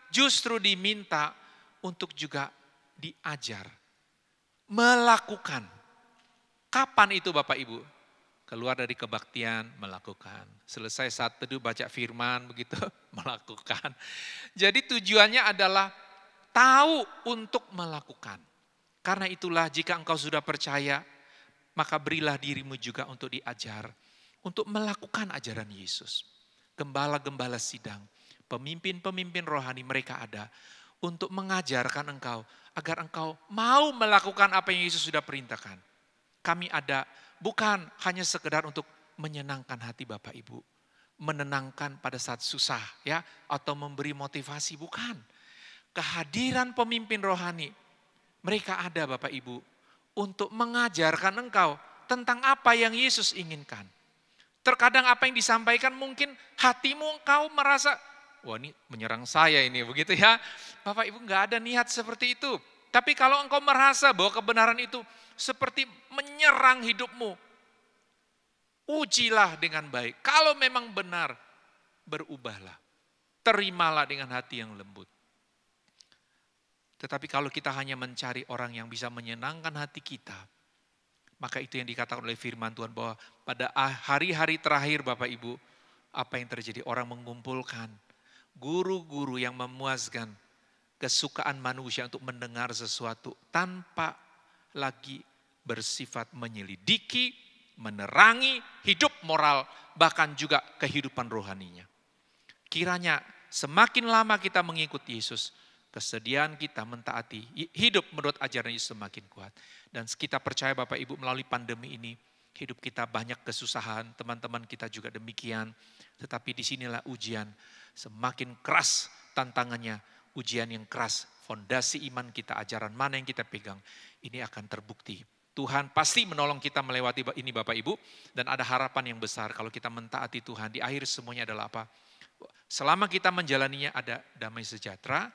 justru diminta untuk juga diajar, melakukan. Kapan itu Bapak Ibu? Keluar dari kebaktian, melakukan. Selesai saat teduh baca firman begitu, melakukan. Jadi tujuannya adalah tahu untuk melakukan. Karena itulah jika engkau sudah percaya, maka berilah dirimu juga untuk diajar, untuk melakukan ajaran Yesus. Gembala-gembala sidang, pemimpin-pemimpin rohani mereka ada untuk mengajarkan engkau agar engkau mau melakukan apa yang Yesus sudah perintahkan. Kami ada bukan hanya sekedar untuk menyenangkan hati Bapak Ibu, menenangkan pada saat susah ya, atau memberi motivasi, bukan. Kehadiran pemimpin rohani, mereka ada Bapak Ibu untuk mengajarkan engkau tentang apa yang Yesus inginkan. Terkadang apa yang disampaikan mungkin hatimu engkau merasa, wah ini menyerang saya ini begitu ya. Bapak Ibu enggak ada niat seperti itu. Tapi kalau engkau merasa bahwa kebenaran itu seperti menyerang hidupmu, ujilah dengan baik. Kalau memang benar, berubahlah. Terimalah dengan hati yang lembut. Tetapi kalau kita hanya mencari orang yang bisa menyenangkan hati kita, maka itu yang dikatakan oleh firman Tuhan bahwa pada hari-hari terakhir Bapak Ibu, apa yang terjadi? Orang mengumpulkan guru-guru yang memuaskan kesukaan manusia untuk mendengar sesuatu tanpa lagi bersifat menyelidiki, menerangi hidup moral, bahkan juga kehidupan rohaninya. Kiranya semakin lama kita mengikuti Yesus, kesediaan kita mentaati hidup menurut ajaran Yesus semakin kuat. Dan kita percaya Bapak Ibu melalui pandemi ini, hidup kita banyak kesusahan, teman-teman kita juga demikian. Tetapi disinilah ujian, semakin keras tantangannya, ujian yang keras, fondasi iman kita, ajaran mana yang kita pegang, ini akan terbukti. Tuhan pasti menolong kita melewati ini Bapak Ibu, dan ada harapan yang besar kalau kita mentaati Tuhan. Di akhir semuanya adalah apa? Selama kita menjalaninya ada damai sejahtera,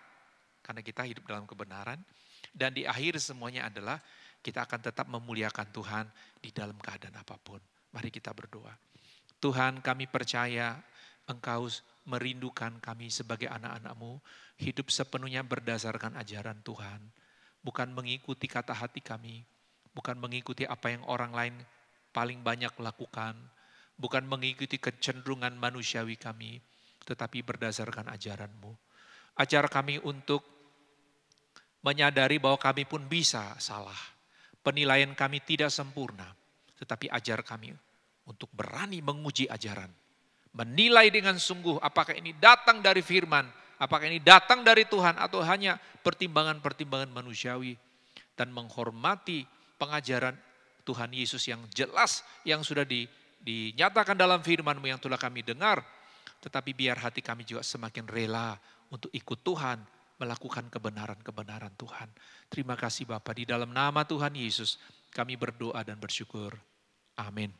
karena kita hidup dalam kebenaran. Dan di akhir semuanya adalah kita akan tetap memuliakan Tuhan di dalam keadaan apapun. Mari kita berdoa. Tuhan, kami percaya Engkau merindukan kami sebagai anak-anak-Mu. Hidup sepenuhnya berdasarkan ajaran Tuhan. Bukan mengikuti kata hati kami. Bukan mengikuti apa yang orang lain paling banyak lakukan. Bukan mengikuti kecenderungan manusiawi kami. Tetapi berdasarkan ajaran-Mu. Ajar kami untuk menyadari bahwa kami pun bisa salah. Penilaian kami tidak sempurna. Tetapi ajar kami untuk berani menguji ajaran. Menilai dengan sungguh apakah ini datang dari firman. Apakah ini datang dari Tuhan atau hanya pertimbangan-pertimbangan manusiawi. Dan menghormati pengajaran Tuhan Yesus yang jelas. Yang sudah dinyatakan dalam firman-Mu yang telah kami dengar. Tetapi biar hati kami juga semakin rela untuk ikut Tuhan, melakukan kebenaran-kebenaran Tuhan. Terima kasih Bapa, di dalam nama Tuhan Yesus kami berdoa dan bersyukur. Amin.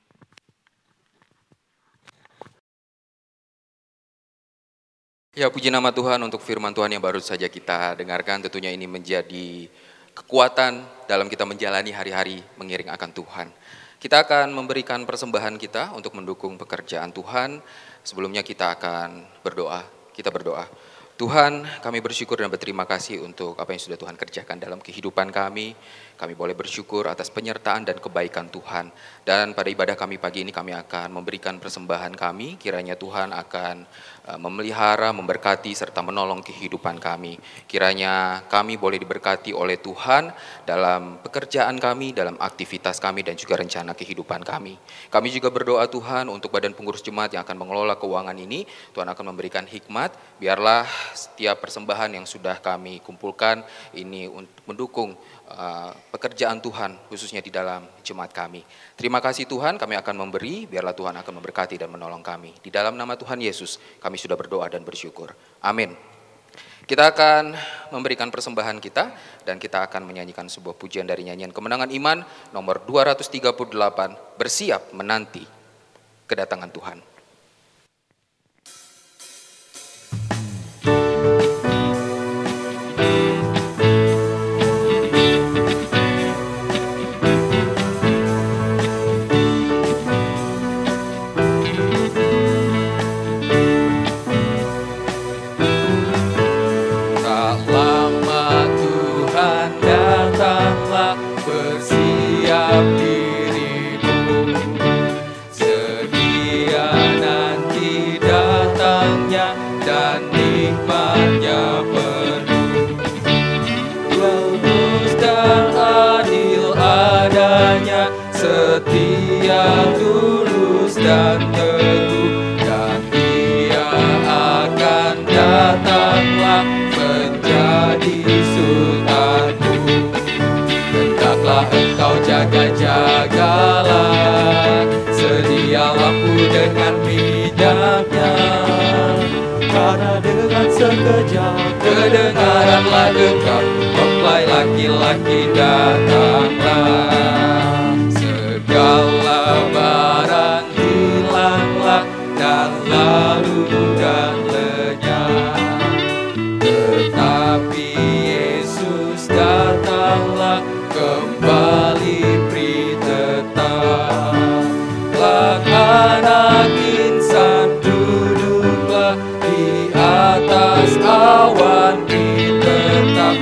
Ya, puji nama Tuhan untuk firman Tuhan yang baru saja kita dengarkan. Tentunya ini menjadi kekuatan dalam kita menjalani hari-hari mengiring akan Tuhan. Kita akan memberikan persembahan kita untuk mendukung pekerjaan Tuhan. Sebelumnya kita akan berdoa. Kita berdoa. Tuhan, kami bersyukur dan berterima kasih untuk apa yang sudah Tuhan kerjakan dalam kehidupan kami. Kami boleh bersyukur atas penyertaan dan kebaikan Tuhan. Dan pada ibadah kami pagi ini kami akan memberikan persembahan kami. Kiranya Tuhan akan memelihara, memberkati, serta menolong kehidupan kami. Kiranya kami boleh diberkati oleh Tuhan dalam pekerjaan kami, dalam aktivitas kami, dan juga rencana kehidupan kami. Kami juga berdoa Tuhan untuk badan pengurus jemaat yang akan mengelola keuangan ini. Tuhan akan memberikan hikmat, biarlah setiap persembahan yang sudah kami kumpulkan ini untuk mendukung pekerjaan Tuhan khususnya di dalam jemaat kami. Terima kasih Tuhan, kami akan memberi, biarlah Tuhan akan memberkati dan menolong kami. Di dalam nama Tuhan Yesus kami sudah berdoa dan bersyukur. Amin. Kita akan memberikan persembahan kita dan kita akan menyanyikan sebuah pujian dari nyanyian Kemenangan Iman nomor 238, Bersiap Menanti Kedatangan Tuhan. Setia, tulus dan teguh, dan Dia akan datanglah menjadi sultanmu. Hendaklah engkau jaga-jagalah, sedia lampu dengan minyaknya, karena dengan sekejap kedengaranlah dekat, mempelai laki-laki datanglah. Segala barang hilanglah dan lalu dan lenyap, tetapi Yesus datanglah kembali beri tetap. Kelak anak insan duduklah di atas awan ditetap,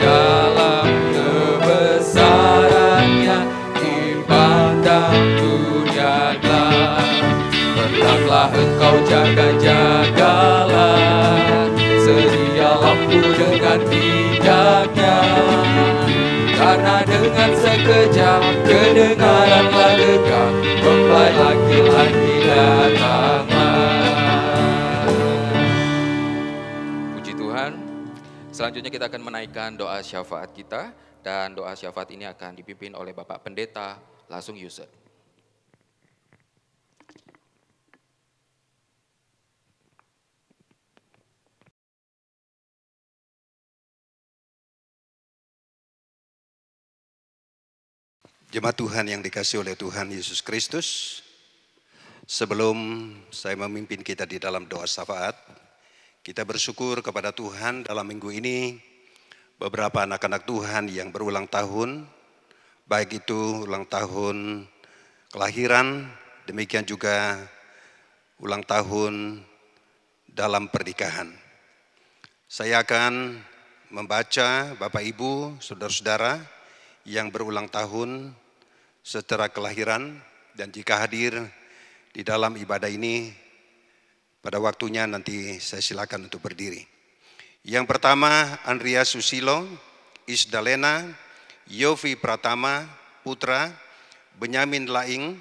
dalam kebesarannya dipandang dunia gelap. Hendaklah engkau jaga-jagalah, sedia lampu dengan minyaknya, karena dengan sekejap kedengaranlah dekat, mempelai laki-laki datanglah. Puji Tuhan. Selanjutnya kita akan menaikkan doa syafaat kita, dan doa syafaat ini akan dipimpin oleh Bapak Pendeta Lasung Yusuf. Jemaat Tuhan yang dikasihi oleh Tuhan Yesus Kristus, sebelum saya memimpin kita di dalam doa syafaat, kita bersyukur kepada Tuhan dalam minggu ini beberapa anak-anak Tuhan yang berulang tahun, baik itu ulang tahun kelahiran, demikian juga ulang tahun dalam pernikahan. Saya akan membaca Bapak Ibu, saudara-saudara yang berulang tahun secara kelahiran, dan jika hadir di dalam ibadah ini pada waktunya nanti saya silakan untuk berdiri. Yang pertama, Andrea Susilo, Isdalena, Yofi Pratama, Putra, Benyamin Laing,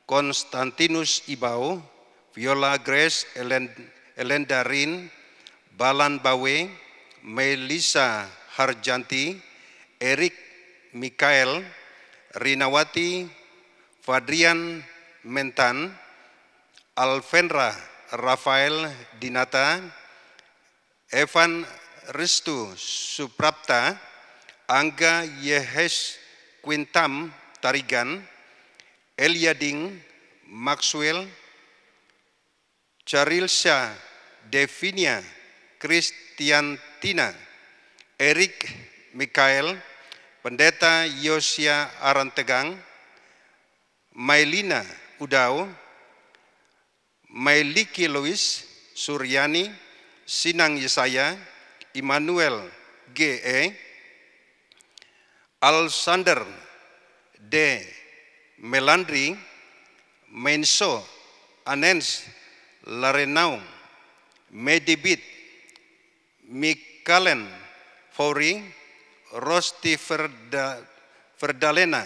Konstantinus Ibao, Viola Grace Elendarin, Balan Bawe, Melisa Harjanti, Erik Mikael, Rinawati, Fadrian Mentan, Alvendra Rafael Dinata, Evan Restu Suprapta, Angga Yehes Quintam Tarigan, Eliading Maxwell, Charilsha Devinia Kristiantina, Erik Mikael, Pendeta Yosia Arantegang, Mailina Udao, Mailiki Louis Suryani, Sinang Yesaya, Immanuel G.E., Alsander D. Melandri, Menso Anens Larenau, Medibit, Mikalen Fori, Rosti Verdalena,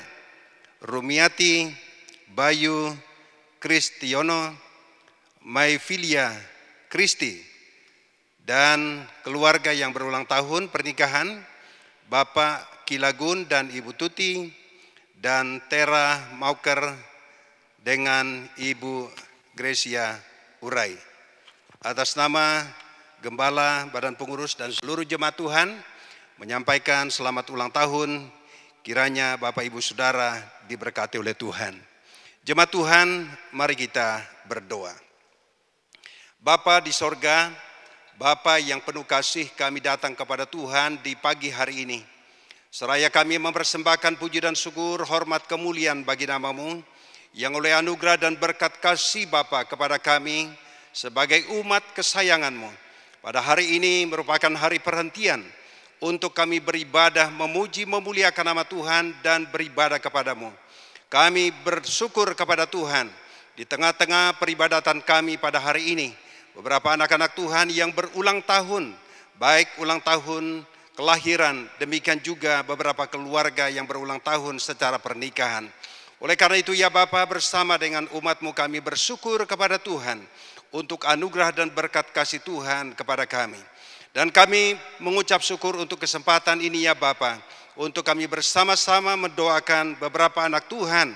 Rumiati Bayu Kristiono, Maifilia Kristi, dan keluarga yang berulang tahun pernikahan, Bapak Kilagun dan Ibu Tuti, dan Tera Mauker dengan Ibu Gracia Urai. Atas nama Gembala, Badan Pengurus, dan seluruh jemaat Tuhan, menyampaikan selamat ulang tahun, kiranya Bapak Ibu Saudara diberkati oleh Tuhan. Jemaat Tuhan, mari kita berdoa. Bapa di sorga, Bapa yang penuh kasih, kami datang kepada Tuhan di pagi hari ini. Seraya kami mempersembahkan puji dan syukur, hormat kemuliaan bagi nama-Mu, yang oleh anugerah dan berkat kasih Bapa kepada kami sebagai umat kesayangan-Mu. Pada hari ini merupakan hari perhentian untuk kami beribadah, memuji, memuliakan nama Tuhan dan beribadah kepada-Mu. Kami bersyukur kepada Tuhan di tengah-tengah peribadatan kami pada hari ini. Beberapa anak-anak Tuhan yang berulang tahun, baik ulang tahun kelahiran, demikian juga beberapa keluarga yang berulang tahun secara pernikahan. Oleh karena itu ya Bapa, bersama dengan umat-Mu kami bersyukur kepada Tuhan untuk anugerah dan berkat kasih Tuhan kepada kami. Dan kami mengucap syukur untuk kesempatan ini ya Bapa, untuk kami bersama-sama mendoakan beberapa anak Tuhan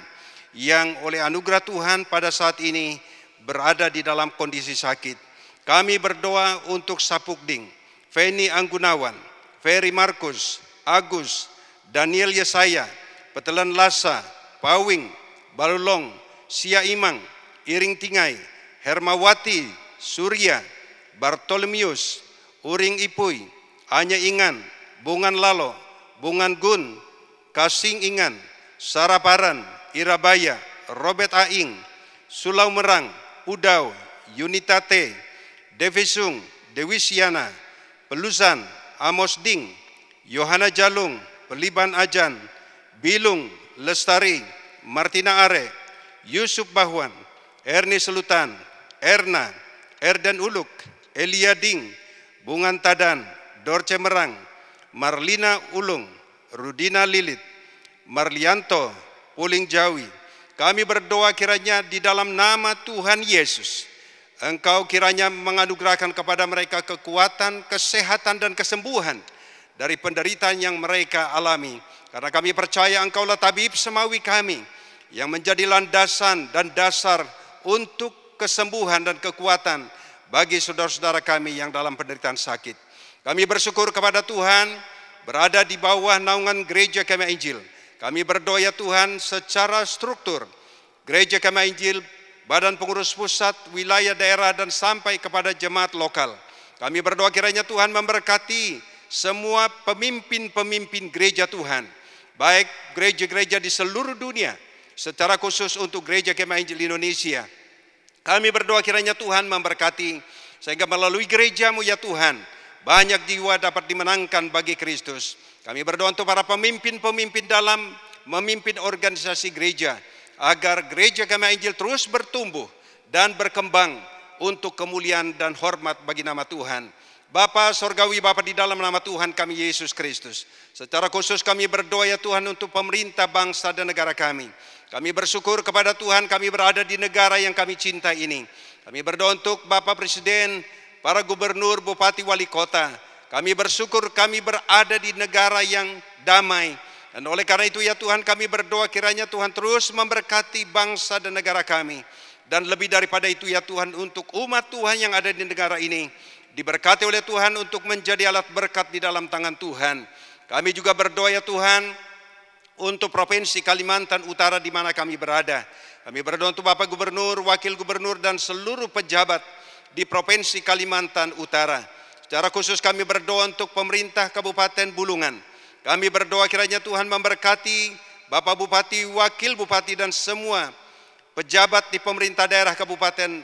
yang oleh anugerah Tuhan pada saat ini berada di dalam kondisi sakit. Kami berdoa untuk Sapukding, Feni Anggunawan, Ferry Markus, Agus, Daniel Yesaya, Petelan Lasa, Pawing, Balulong, Sia Imang, Iring Tingai, Hermawati, Surya, Bartolomius, Uring Ipui, Anya Ingan, Bungan Lalo, Bungan Gun, Kasing Ingan, Saraparan, Irabaya, Robert Aing, Sulau Merang, Udau, Yunita T, Devisung, Dewi Siana, Pelusan, Amos Ding, Yohana Jalung, Peliban Ajan, Bilung, Lestari, Martina Are, Yusuf Bahwan, Erni Selutan, Erna, Erdan Uluk, Elia Ding, Bungan Tadan, Dorce Merang, Marlina Ulung, Rudina Lilit, Marlianto, Puling Jawi. Kami berdoa kiranya di dalam nama Tuhan Yesus, Engkau kiranya menganugerahkan kepada mereka kekuatan, kesehatan, dan kesembuhan dari penderitaan yang mereka alami. Karena kami percaya Engkaulah tabib semawi kami, yang menjadi landasan dan dasar untuk kesembuhan dan kekuatan bagi saudara-saudara kami yang dalam penderitaan sakit. Kami bersyukur kepada Tuhan berada di bawah naungan Gereja Kemah Injil. Kami berdoa ya Tuhan secara struktur Gereja Kemah Injil, Badan Pengurus Pusat, wilayah daerah, dan sampai kepada jemaat lokal. Kami berdoa kiranya Tuhan memberkati semua pemimpin-pemimpin gereja Tuhan, baik gereja-gereja di seluruh dunia, secara khusus untuk Gereja Kemah Injil Indonesia. Kami berdoa kiranya Tuhan memberkati, sehingga melalui gereja-Mu ya Tuhan, banyak jiwa dapat dimenangkan bagi Kristus. Kami berdoa untuk para pemimpin-pemimpin dalam memimpin organisasi gereja, agar Gereja Kemah Injil terus bertumbuh dan berkembang untuk kemuliaan dan hormat bagi nama Tuhan. Bapa Sorgawi, Bapa di dalam nama Tuhan kami Yesus Kristus, secara khusus kami berdoa ya Tuhan untuk pemerintah bangsa dan negara kami. Kami bersyukur kepada Tuhan kami berada di negara yang kami cintai ini. Kami berdoa untuk Bapak Presiden, para gubernur, bupati, wali kota. Kami bersyukur kami berada di negara yang damai. Dan oleh karena itu ya Tuhan kami berdoa kiranya Tuhan terus memberkati bangsa dan negara kami. Dan lebih daripada itu ya Tuhan, untuk umat Tuhan yang ada di negara ini diberkati oleh Tuhan untuk menjadi alat berkat di dalam tangan Tuhan. Kami juga berdoa ya Tuhan untuk Provinsi Kalimantan Utara di mana kami berada. Kami berdoa untuk Bapak Gubernur, Wakil Gubernur, dan seluruh pejabat di Provinsi Kalimantan Utara. Secara khusus kami berdoa untuk pemerintah Kabupaten Bulungan. Kami berdoa kiranya Tuhan memberkati Bapak Bupati, Wakil Bupati, dan semua pejabat di pemerintah daerah Kabupaten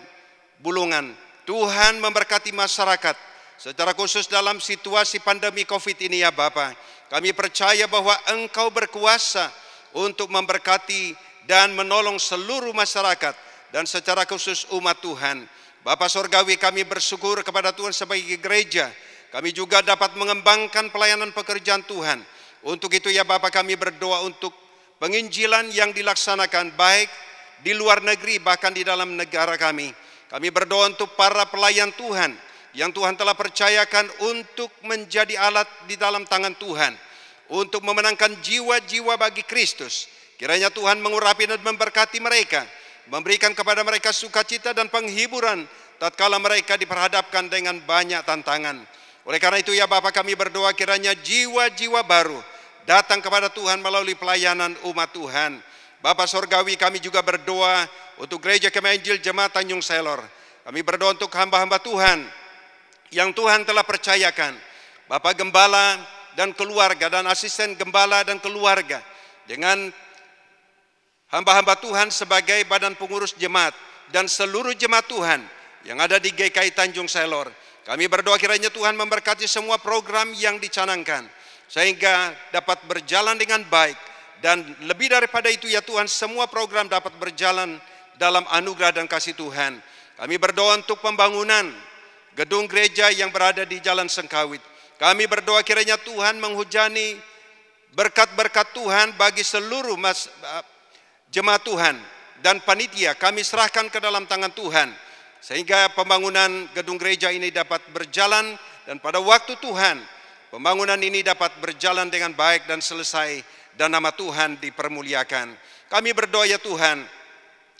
Bulungan. Tuhan memberkati masyarakat, secara khusus dalam situasi pandemi COVID ini ya Bapak. Kami percaya bahwa Engkau berkuasa untuk memberkati dan menolong seluruh masyarakat, dan secara khusus umat Tuhan. Bapak Sorgawi, kami bersyukur kepada Tuhan sebagai gereja. Kami juga dapat mengembangkan pelayanan pekerjaan Tuhan. Untuk itu ya Bapak kami berdoa untuk penginjilan yang dilaksanakan baik di luar negeri bahkan di dalam negara kami. Kami berdoa untuk para pelayan Tuhan yang Tuhan telah percayakan untuk menjadi alat di dalam tangan Tuhan, untuk memenangkan jiwa-jiwa bagi Kristus. Kiranya Tuhan mengurapi dan memberkati mereka, memberikan kepada mereka sukacita dan penghiburan tatkala mereka diperhadapkan dengan banyak tantangan. Oleh karena itu ya Bapa, kami berdoa kiranya jiwa-jiwa baru datang kepada Tuhan melalui pelayanan umat Tuhan. Bapa Sorgawi, kami juga berdoa untuk Gereja Kemah Injil Jemaat Tanjung Selor. Kami berdoa untuk hamba-hamba Tuhan yang Tuhan telah percayakan, Bapak Gembala dan keluarga dan asisten Gembala dan keluarga, dengan hamba-hamba Tuhan sebagai badan pengurus jemaat dan seluruh jemaat Tuhan yang ada di GKI Tanjung Selor. Kami berdoa kiranya Tuhan memberkati semua program yang dicanangkan sehingga dapat berjalan dengan baik, dan lebih daripada itu ya Tuhan, semua program dapat berjalan dalam anugerah dan kasih Tuhan. Kami berdoa untuk pembangunan gedung gereja yang berada di Jalan Sengkawit. Kami berdoa kiranya Tuhan menghujani berkat-berkat Tuhan bagi seluruh jemaat Tuhan dan panitia. Kami serahkan ke dalam tangan Tuhan sehingga pembangunan gedung gereja ini dapat berjalan, dan pada waktu Tuhan pembangunan ini dapat berjalan dengan baik dan selesai, dan nama Tuhan dipermuliakan. Kami berdoa ya Tuhan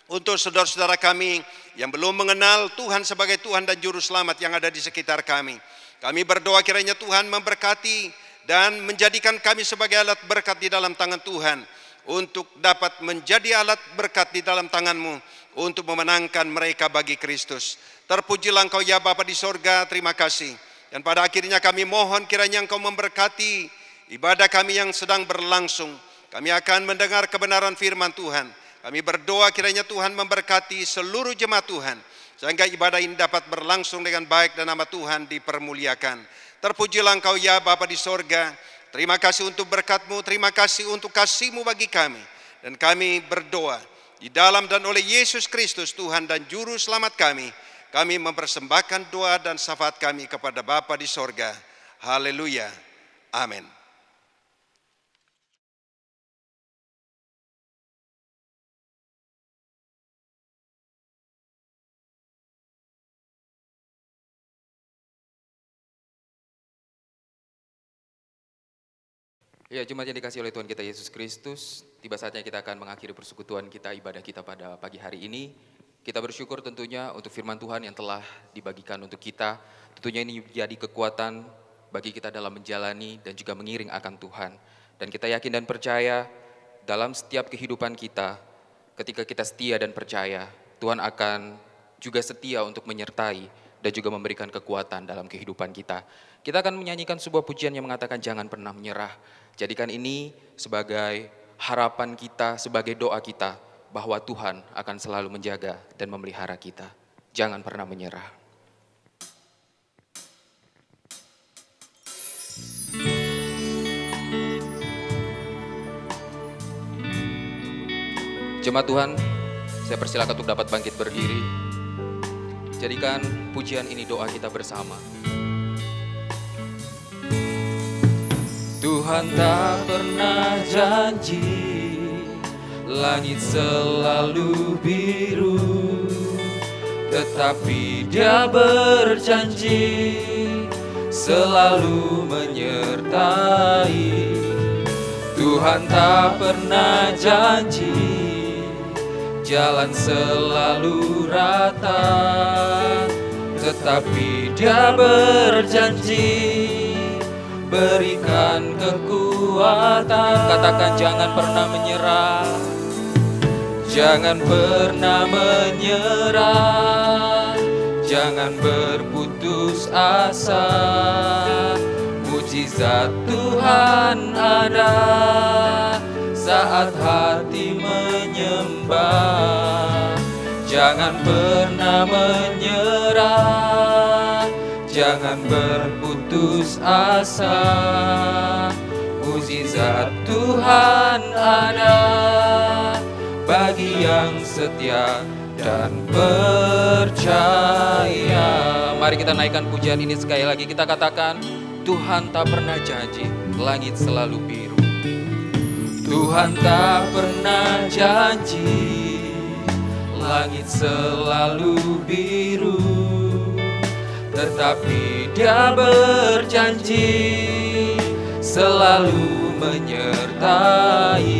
untuk saudara-saudara kami yang belum mengenal Tuhan sebagai Tuhan dan Juru Selamat yang ada di sekitar kami. Kami berdoa kiranya Tuhan memberkati dan menjadikan kami sebagai alat berkat di dalam tangan Tuhan, untuk dapat menjadi alat berkat di dalam tangan-Mu untuk memenangkan mereka bagi Kristus. Terpujilah Engkau ya Bapa di sorga, terima kasih. Dan pada akhirnya kami mohon kiranya Engkau memberkati ibadah kami yang sedang berlangsung. Kami akan mendengar kebenaran firman Tuhan. Kami berdoa kiranya Tuhan memberkati seluruh jemaat Tuhan, sehingga ibadah ini dapat berlangsung dengan baik dan nama Tuhan dipermuliakan. Terpujilah Engkau ya Bapa di sorga. Terima kasih untuk berkat-Mu, terima kasih untuk kasih-Mu bagi kami. Dan kami berdoa di dalam dan oleh Yesus Kristus Tuhan dan Juru Selamat kami mempersembahkan doa dan syafaat kami kepada Bapa di sorga. Haleluya. Amin. Ya, jemaat yang dikasihi oleh Tuhan kita Yesus Kristus, tiba saatnya kita akan mengakhiri persekutuan kita, ibadah kita pada pagi hari ini. Kita bersyukur tentunya untuk firman Tuhan yang telah dibagikan untuk kita. Tentunya ini menjadi kekuatan bagi kita dalam menjalani dan juga mengiring akan Tuhan. Dan kita yakin dan percaya dalam setiap kehidupan kita, ketika kita setia dan percaya, Tuhan akan juga setia untuk menyertai dan juga memberikan kekuatan dalam kehidupan kita. Kita akan menyanyikan sebuah pujian yang mengatakan jangan pernah menyerah. Jadikan ini sebagai harapan kita, sebagai doa kita, bahwa Tuhan akan selalu menjaga dan memelihara kita. Jangan pernah menyerah. Jemaat Tuhan, saya persilakan untuk dapat bangkit berdiri. Jadikan pujian ini doa kita bersama. Tuhan tak pernah janji langit selalu biru, tetapi Dia berjanji selalu menyertai. Tuhan tak pernah janji jalan selalu rata, tetapi Dia berjanji berikan kekuatan. Katakan jangan pernah menyerah. Jangan pernah menyerah. Jangan berputus asa. Mujizat Tuhan ada saat hati menyembah. Jangan pernah menyerah. Jangan berputus asa, mujizat Tuhan ada bagi yang setia dan percaya. Mari kita naikkan pujian ini sekali lagi, kita katakan Tuhan tak pernah janji langit selalu biru. Tuhan tak pernah janji langit selalu biru, tetapi Dia berjanji selalu menyertai.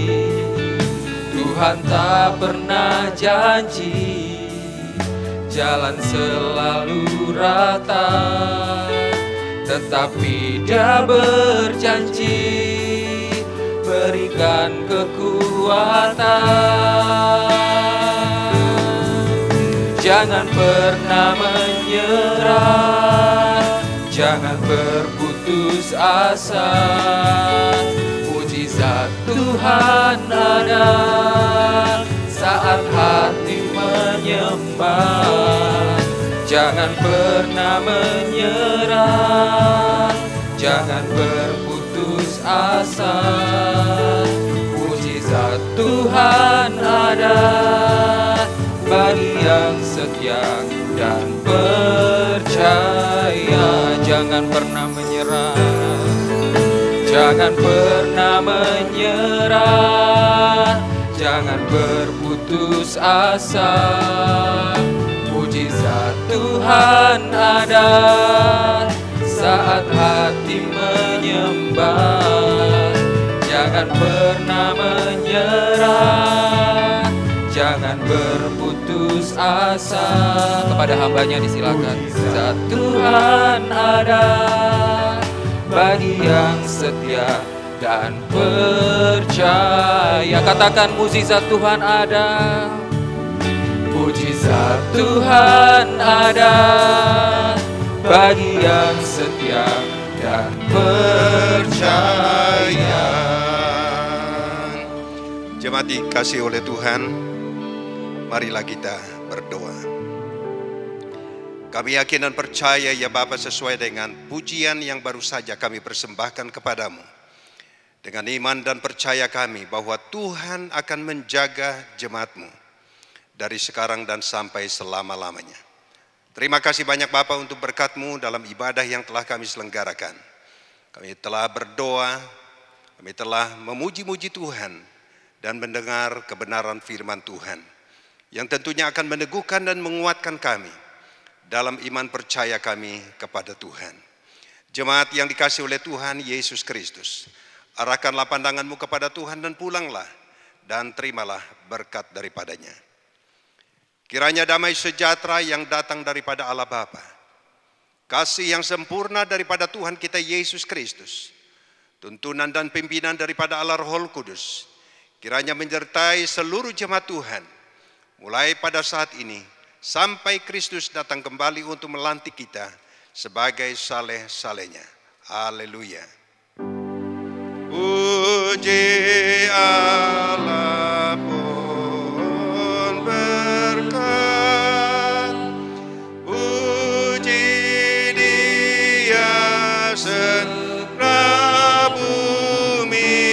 Tuhan tak pernah janji jalan selalu rata, tetapi Dia berjanji berikan kekuatan. Jangan pernah menyerah, jangan berputus asa. Mujizat Tuhan ada saat hati menyembah. Jangan pernah menyerah, jangan berputus asa. Mujizat Tuhan ada bagi yang setia dan percaya. Jangan pernah menyerah, jangan pernah menyerah, jangan berputus asa. Mujizat Tuhan ada saat hati menyembah. Jangan pernah menyerah, jangan berputus asa. Kepada hambanya disilakan. Mujizat Tuhan ada bagi yang setia dan percaya. Katakan mujizat Tuhan ada. Mujizat Tuhan ada bagi yang setia dan percaya. Jemaat dikasihi oleh Tuhan, marilah kita berdoa. Kami yakin dan percaya ya Bapa, sesuai dengan pujian yang baru saja kami persembahkan kepadamu. Dengan iman dan percaya kami bahwa Tuhan akan menjaga jemaat-Mu dari sekarang dan sampai selama-lamanya. Terima kasih banyak Bapa untuk berkat-Mu dalam ibadah yang telah kami selenggarakan. Kami telah berdoa, kami telah memuji-muji Tuhan dan mendengar kebenaran firman Tuhan yang tentunya akan meneguhkan dan menguatkan kami dalam iman percaya kami kepada Tuhan. Jemaat yang dikasihi oleh Tuhan Yesus Kristus, arahkanlah pandanganmu kepada Tuhan dan pulanglah dan terimalah berkat daripadanya. Kiranya damai sejahtera yang datang daripada Allah Bapa, kasih yang sempurna daripada Tuhan kita Yesus Kristus, tuntunan dan pimpinan daripada Allah Roh Kudus, kiranya menyertai seluruh jemaat Tuhan, mulai pada saat ini sampai Kristus datang kembali untuk melantik kita sebagai saleh-salehnya. Haleluya. Puji Allah pun berkat, puji Dia segenap bumi,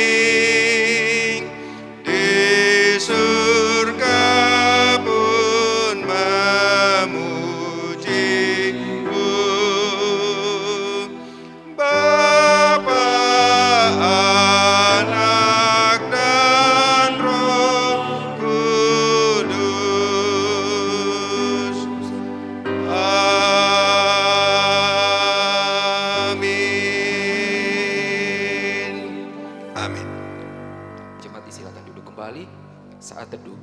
di surga pun memuji-Mu. Bapa, Anak, dan Roh Kudus. Amin. Amin. Jemaat disilakan duduk kembali saat teduh.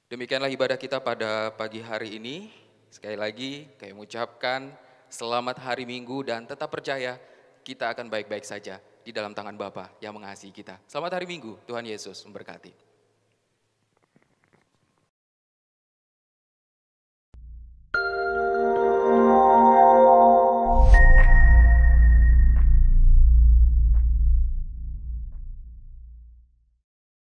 Demikianlah ibadah kita pada pagi hari ini. Sekali lagi kami mengucapkan selamat hari Minggu dan tetap percaya kita akan baik-baik saja di dalam tangan Bapa yang mengasihi kita. Selamat hari Minggu, Tuhan Yesus memberkati.